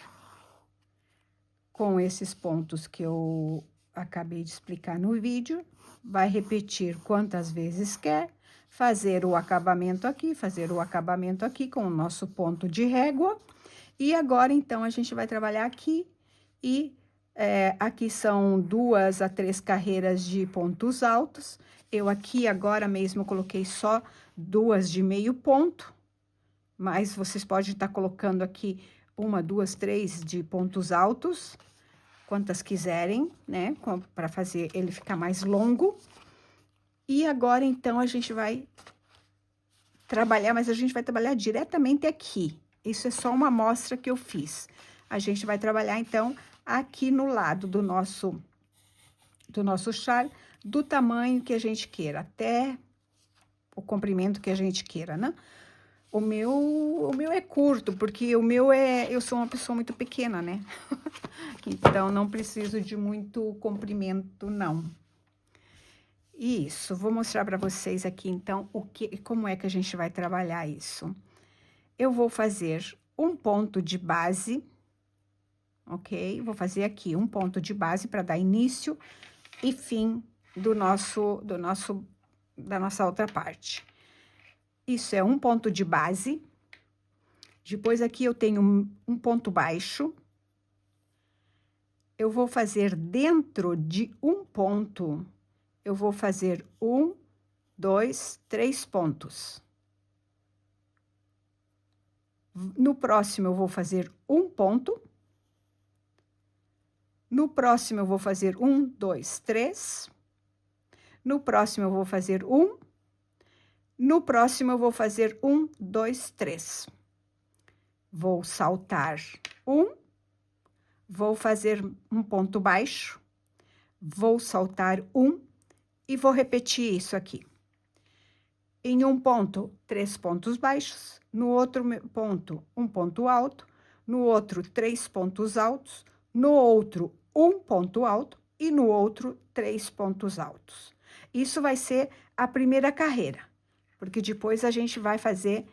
S1: com esses pontos que eu acabei de explicar no vídeo. Vai repetir quantas vezes quer, fazer o acabamento aqui, fazer o acabamento aqui com o nosso ponto de régua. E agora, então, a gente vai trabalhar aqui e aqui são 2 a 3 carreiras de pontos altos. Eu aqui agora mesmo coloquei só 2 de meio ponto, mas vocês podem estar colocando aqui 1, 2, 3 de pontos altos, quantas quiserem, né? Para fazer ele ficar mais longo. E agora, então, a gente vai trabalhar, mas a gente vai trabalhar diretamente aqui. Isso é só uma amostra que eu fiz. A gente vai trabalhar, então, aqui no lado do nosso chale, do tamanho que a gente queira, até o comprimento que a gente queira, né? O meu é curto, porque eu sou uma pessoa muito pequena, né? Então, não preciso de muito comprimento, não. Isso, vou mostrar para vocês aqui, então, como é que a gente vai trabalhar isso. Eu vou fazer um ponto de base, ok? Vou fazer aqui um ponto de base para dar início e fim da nossa outra parte. Isso é um ponto de base. Depois aqui eu tenho um ponto baixo. Eu vou fazer dentro de um ponto, eu vou fazer 1, 2, 3 pontos. No próximo eu vou fazer um ponto. No próximo eu vou fazer 1, 2, 3. No próximo eu vou fazer 1. No próximo eu vou fazer 1, 2, 3. Vou saltar 1. Vou fazer um ponto baixo. Vou saltar 1 e vou repetir isso aqui. Em um ponto, 3 pontos baixos. No outro ponto, um ponto alto. No outro, 3 pontos altos. No outro, um ponto alto. E no outro, 3 pontos altos. Isso vai ser a primeira carreira, porque depois a gente vai fazer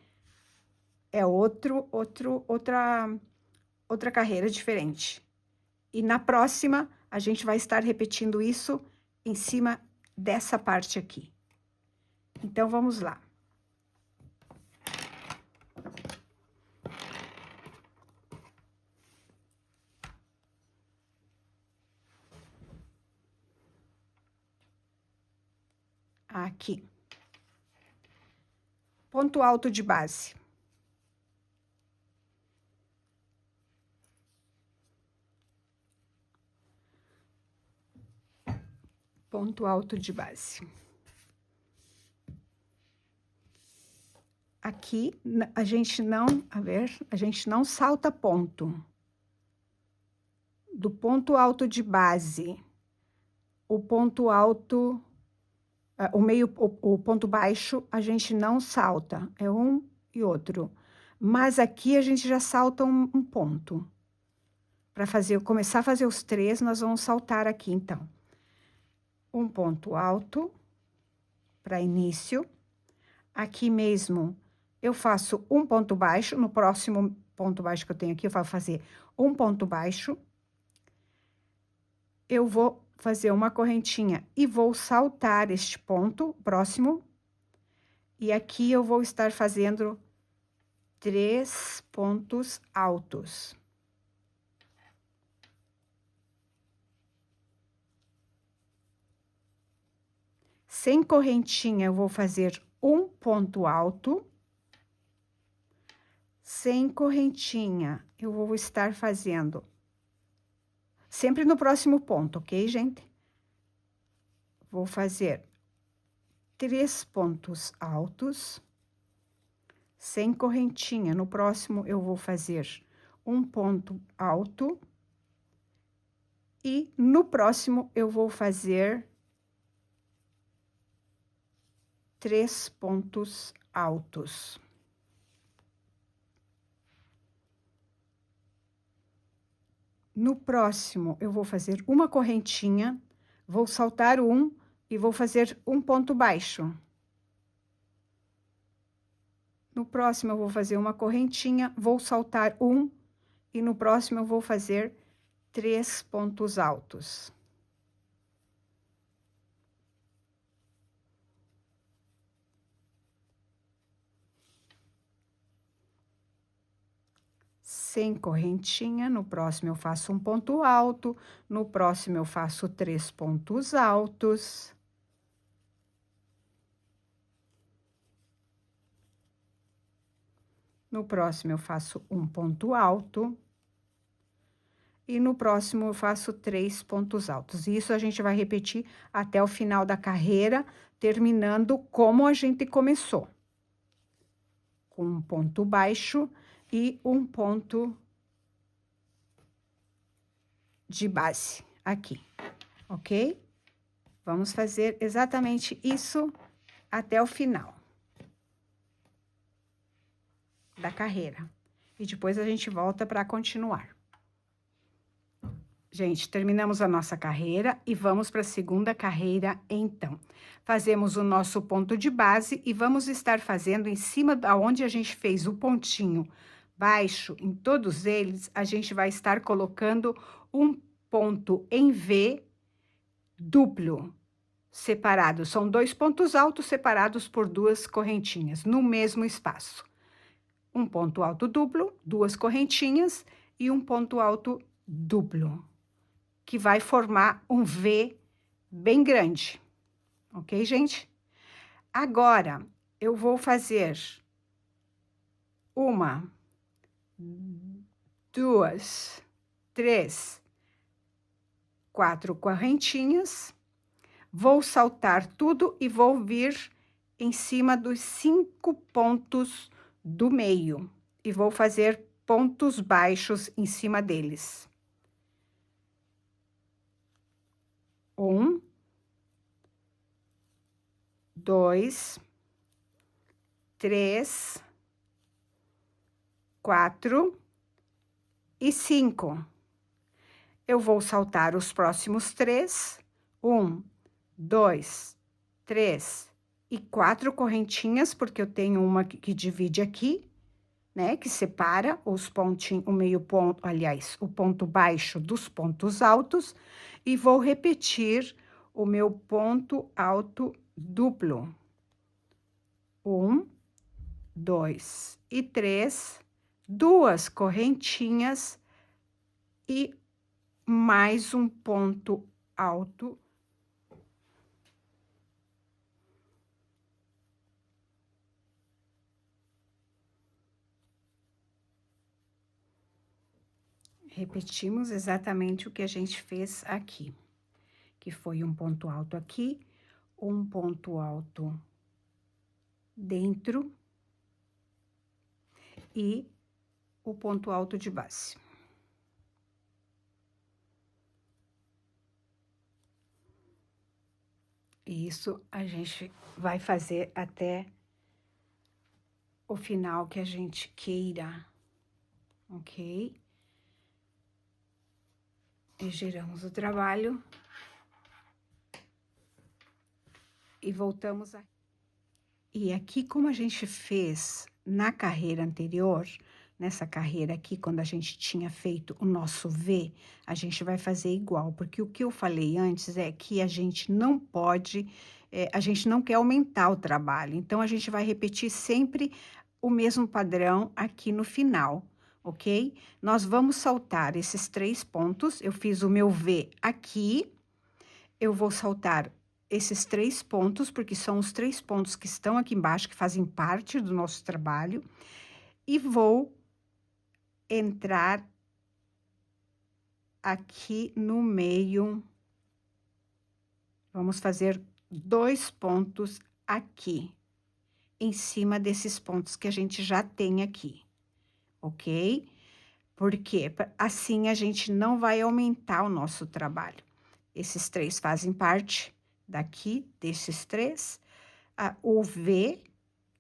S1: outra carreira diferente. E na próxima, a gente vai estar repetindo isso em cima dessa parte aqui. Então, vamos lá. Aqui. Ponto alto de base. Ponto alto de base. Aqui, a gente não salta ponto. Do ponto alto de base, o ponto alto, o ponto baixo, a gente não salta, é um e outro. Mas aqui a gente já salta um ponto. Para começar a fazer os 3, nós vamos saltar aqui, então. Um ponto alto, para início. Aqui mesmo, eu faço um ponto baixo. No próximo ponto baixo que eu tenho aqui, eu vou fazer um ponto baixo. Eu vou fazer uma correntinha e vou saltar este ponto próximo. E aqui eu vou estar fazendo 3 pontos altos. Sem correntinha, eu vou fazer um ponto alto. Sem correntinha, eu vou estar fazendo sempre no próximo ponto, ok, gente? Vou fazer 3 pontos altos. Sem correntinha, no próximo eu vou fazer um ponto alto. E no próximo eu vou fazer 3 pontos altos. No próximo, eu vou fazer uma correntinha, vou saltar um e vou fazer um ponto baixo. No próximo, eu vou fazer uma correntinha, vou saltar um e no próximo eu vou fazer 3 pontos altos. Sem correntinha, no próximo eu faço um ponto alto, no próximo eu faço 3 pontos altos. No próximo eu faço um ponto alto. E no próximo eu faço 3 pontos altos. Isso a gente vai repetir até o final da carreira, terminando como a gente começou. Com um ponto baixo e um ponto de base aqui, ok? Vamos fazer exatamente isso até o final da carreira. E depois a gente volta para continuar. Gente, terminamos a nossa carreira e vamos para a segunda carreira, então. Fazemos o nosso ponto de base e vamos estar fazendo em cima da onde a gente fez o pontinho baixo, em todos eles, a gente vai estar colocando um ponto em V duplo, separado. São 2 pontos altos separados por 2 correntinhas, no mesmo espaço. Um ponto alto duplo, 2 correntinhas e um ponto alto duplo, que vai formar um V bem grande. Ok, gente? Agora, eu vou fazer 1, 2, 3, 4 correntinhas. Vou saltar tudo e vou vir em cima dos 5 pontos do meio. E vou fazer pontos baixos em cima deles. 1, 2, 3, 4 e 5. Eu vou saltar os próximos 3. 1, 2, 3 e 4 correntinhas, porque eu tenho uma que divide aqui, né? Que separa os pontinhos, o meio ponto, aliás, o ponto baixo dos pontos altos. E vou repetir o meu ponto alto duplo. 1, 2 e 3, 2 correntinhas e mais um ponto alto. Repetimos exatamente o que a gente fez aqui, que foi um ponto alto aqui, um ponto alto dentro e o ponto alto de base. E isso a gente vai fazer até o final que a gente queira, ok? E giramos o trabalho. E voltamos aqui. E aqui, como a gente fez na carreira anterior, nessa carreira aqui, quando a gente tinha feito o nosso V, a gente vai fazer igual, porque o que eu falei antes é que a gente não pode, a gente não quer aumentar o trabalho, então a gente vai repetir sempre o mesmo padrão aqui no final, ok? Nós vamos saltar esses 3 pontos, eu fiz o meu V aqui, eu vou saltar esses 3 pontos, porque são os 3 pontos que estão aqui embaixo, que fazem parte do nosso trabalho, e vou entrar aqui no meio. Vamos fazer 2 pontos aqui, em cima desses pontos que a gente já tem aqui, ok? Porque assim a gente não vai aumentar o nosso trabalho. Esses 3 fazem parte daqui, desses 3. O V,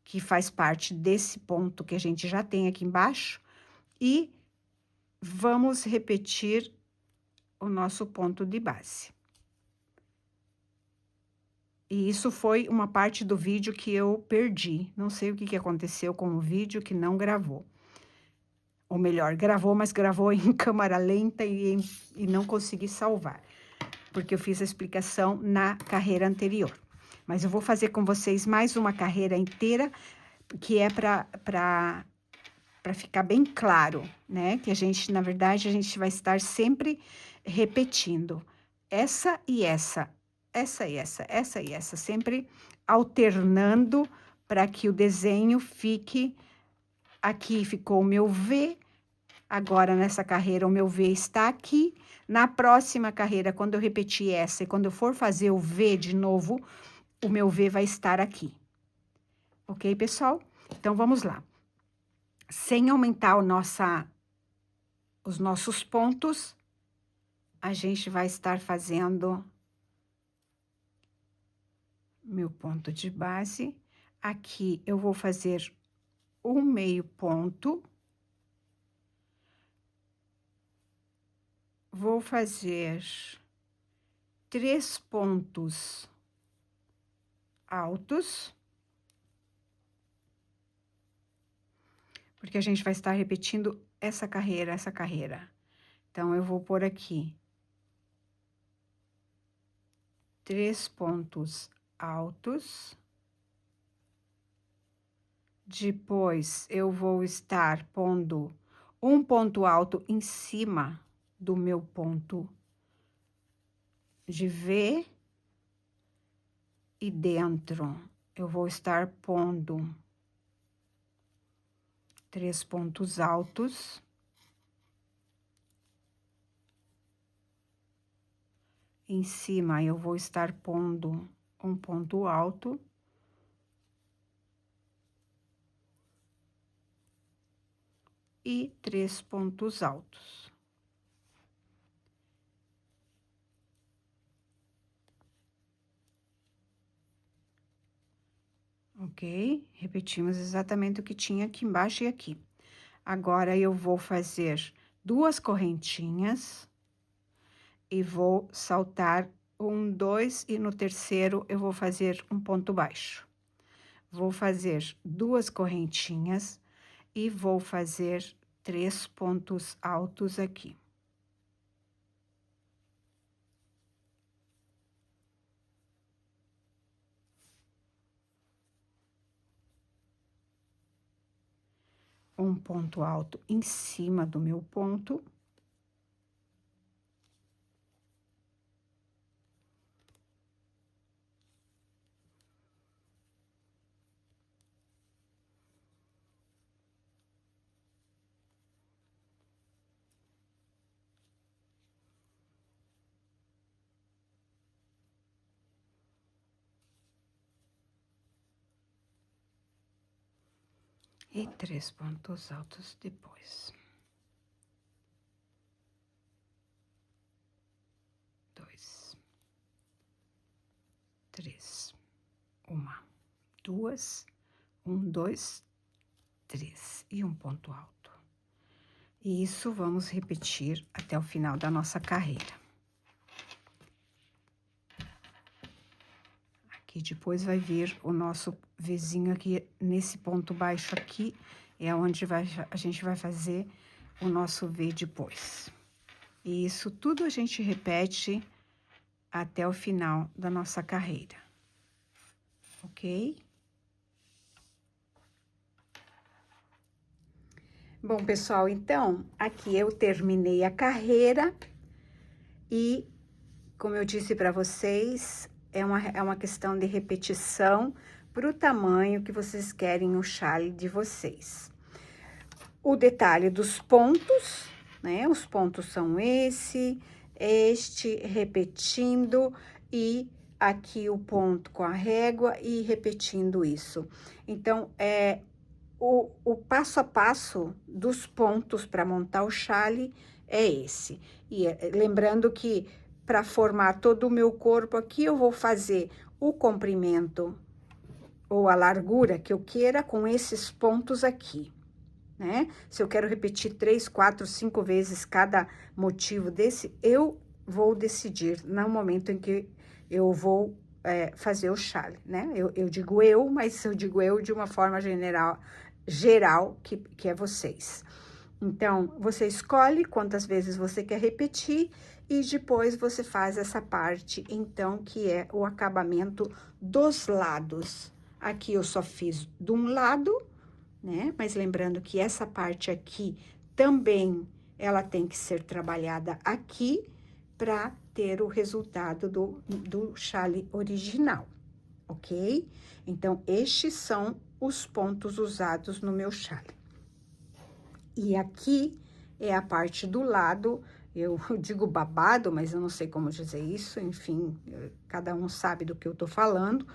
S1: que faz parte desse ponto que a gente já tem aqui embaixo, e vamos repetir o nosso ponto de base. E isso foi uma parte do vídeo que eu perdi. Não sei o que aconteceu com o vídeo que não gravou. Ou melhor, gravou, mas gravou em câmera lenta e não consegui salvar. Porque eu fiz a explicação na carreira anterior. Mas eu vou fazer com vocês mais uma carreira inteira, que é para ficar bem claro, né? Que a gente, na verdade, a gente vai estar sempre repetindo essa e essa, essa e essa, essa e essa, sempre alternando para que o desenho fique. Aqui ficou o meu V, agora nessa carreira o meu V está aqui. Na próxima carreira, quando eu repetir essa e quando eu for fazer o V de novo, o meu V vai estar aqui. Ok, pessoal? Então, vamos lá. Sem aumentar os nossos pontos, a gente vai estar fazendo meu ponto de base. Aqui eu vou fazer um meio ponto. Vou fazer 3 pontos altos. porque a gente vai estar repetindo essa carreira, essa carreira. Então, eu vou pôr aqui 3 pontos altos. Depois, eu vou estar pondo um ponto alto em cima do meu ponto de V. E dentro, eu vou estar pondo 3 pontos altos. Em cima, eu vou estar pondo um ponto alto. E 3 pontos altos. Ok? Repetimos exatamente o que tinha aqui embaixo e aqui. Agora, eu vou fazer 2 correntinhas. E vou saltar 1, 2, e no terceiro eu vou fazer um ponto baixo. Vou fazer 2 correntinhas e vou fazer 3 pontos altos aqui. Um ponto alto em cima do meu ponto. E 3 pontos altos depois. 2, 3. 1, 2, 1, 2, 3. E um ponto alto. E isso vamos repetir até o final da nossa carreira. Aqui depois vai vir o nosso vizinho aqui, nesse ponto baixo aqui, é onde a gente vai fazer o nosso V depois. E isso tudo a gente repete até o final da nossa carreira. Ok? Bom, pessoal, então, aqui eu terminei a carreira e, como eu disse para vocês, é uma questão de repetição para o tamanho que vocês querem o chale de vocês. O detalhe dos pontos, né? Os pontos são este, repetindo, e aqui o ponto com a régua e repetindo isso. Então, o passo a passo dos pontos para montar o chale é esse. E lembrando que para formar todo o meu corpo aqui, eu vou fazer o comprimento ou a largura que eu queira com esses pontos aqui, né? Se eu quero repetir 3, 4, 5 vezes cada motivo desse, eu vou decidir no momento em que eu vou fazer o chale, né? Eu digo eu, mas eu digo eu de uma forma geral que é vocês. Então, você escolhe quantas vezes você quer repetir e depois você faz essa parte, então, que é o acabamento dos lados. Aqui eu só fiz de um lado, né? Mas lembrando que essa parte aqui também, ela tem que ser trabalhada aqui para ter o resultado do chale original, ok? Então, estes são os pontos usados no meu chale. E aqui é a parte do lado, eu digo babado, mas eu não sei como dizer isso, enfim, cada um sabe do que eu tô falando.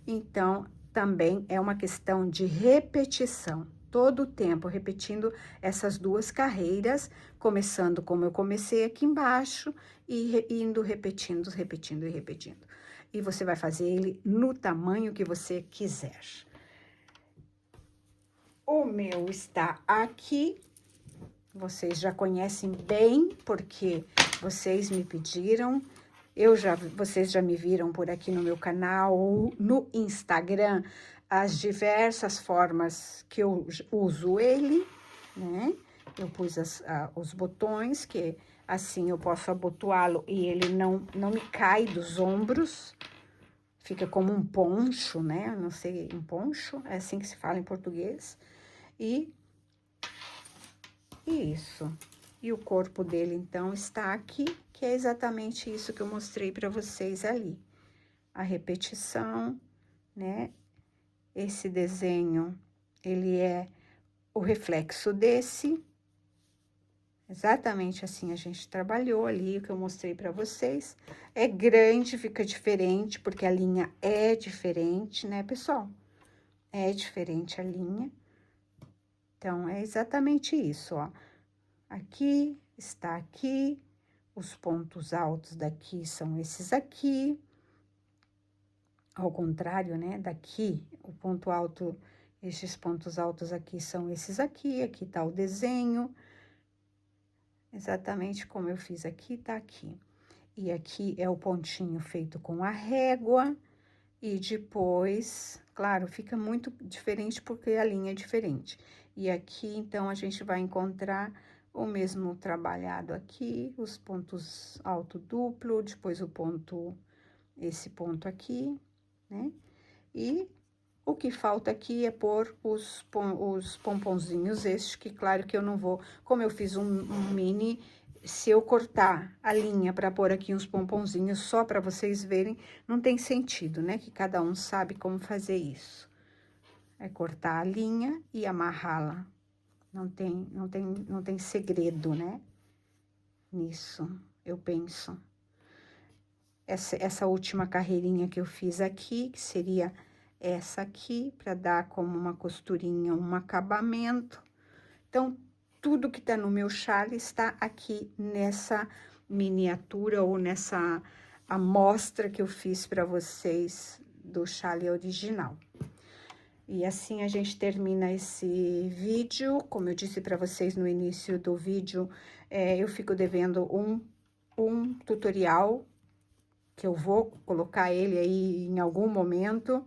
S1: Então, também é uma questão de repetição, todo o tempo repetindo essas 2 carreiras, começando como eu comecei aqui embaixo e indo repetindo, repetindo e repetindo. E você vai fazer ele no tamanho que você quiser. O meu está aqui, vocês já conhecem bem, porque vocês me pediram. Vocês já me viram por aqui no meu canal ou no Instagram, as diversas formas que eu uso ele, né? Eu pus os botões, que assim eu posso abotoá-lo e ele não me cai dos ombros. Fica como um poncho, né? Não sei, um poncho, é assim que se fala em português. E isso. E o corpo dele, então, está aqui, que é exatamente isso que eu mostrei para vocês ali. A repetição, né? Esse desenho, ele é o reflexo desse. Exatamente assim a gente trabalhou ali, o que eu mostrei para vocês. É grande, fica diferente, porque a linha é diferente, né, pessoal? É diferente a linha. Então, é exatamente isso, ó. Aqui, está aqui, os pontos altos daqui são esses aqui. Ao contrário, né, daqui, o ponto alto, esses pontos altos aqui são esses aqui tá o desenho. Exatamente como eu fiz aqui, tá aqui. E aqui é o pontinho feito com a régua. E depois, claro, fica muito diferente porque a linha é diferente. E aqui, então, a gente vai encontrar o mesmo trabalhado aqui, os pontos alto duplo, depois o ponto, esse ponto aqui, né? E o que falta aqui é pôr os pomponzinhos, estes que, claro, que eu não vou... Como eu fiz um mini, se eu cortar a linha para pôr aqui uns pomponzinhos só para vocês verem, não tem sentido, né? Que cada um sabe como fazer isso. É cortar a linha e amarrá-la. Não tem segredo, né? Nisso, eu penso. Essa última carreirinha que eu fiz aqui, que seria essa aqui, para dar como uma costurinha, um acabamento. Então, tudo que tá no meu chale está aqui nessa miniatura ou nessa amostra que eu fiz para vocês do chale original. E assim a gente termina esse vídeo. Como eu disse para vocês no início do vídeo, eu fico devendo um tutorial, que eu vou colocar ele aí em algum momento,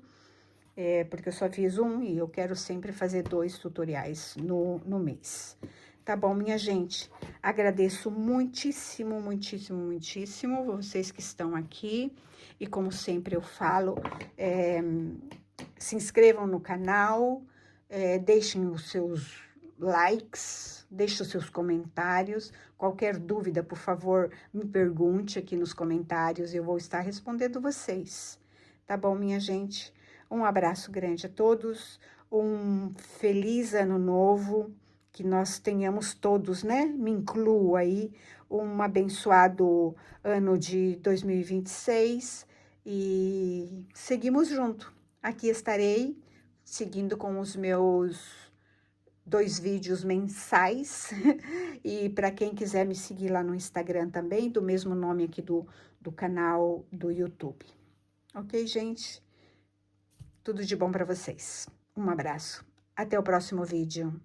S1: porque eu só fiz um e eu quero sempre fazer 2 tutoriais no mês. Tá bom, minha gente? Agradeço muitíssimo, muitíssimo, muitíssimo vocês que estão aqui. E como sempre eu falo, se inscrevam no canal, deixem os seus likes, deixem os seus comentários. Qualquer dúvida, por favor, me pergunte aqui nos comentários, eu vou estar respondendo vocês. Tá bom, minha gente? Um abraço grande a todos, um feliz ano novo, que nós tenhamos todos, né? Me incluo aí, um abençoado ano de 2026 e seguimos junto. Aqui estarei seguindo com os meus 2 vídeos mensais. E para quem quiser me seguir lá no Instagram também, do mesmo nome aqui do canal do YouTube. Ok, gente? Tudo de bom para vocês. Um abraço. Até o próximo vídeo.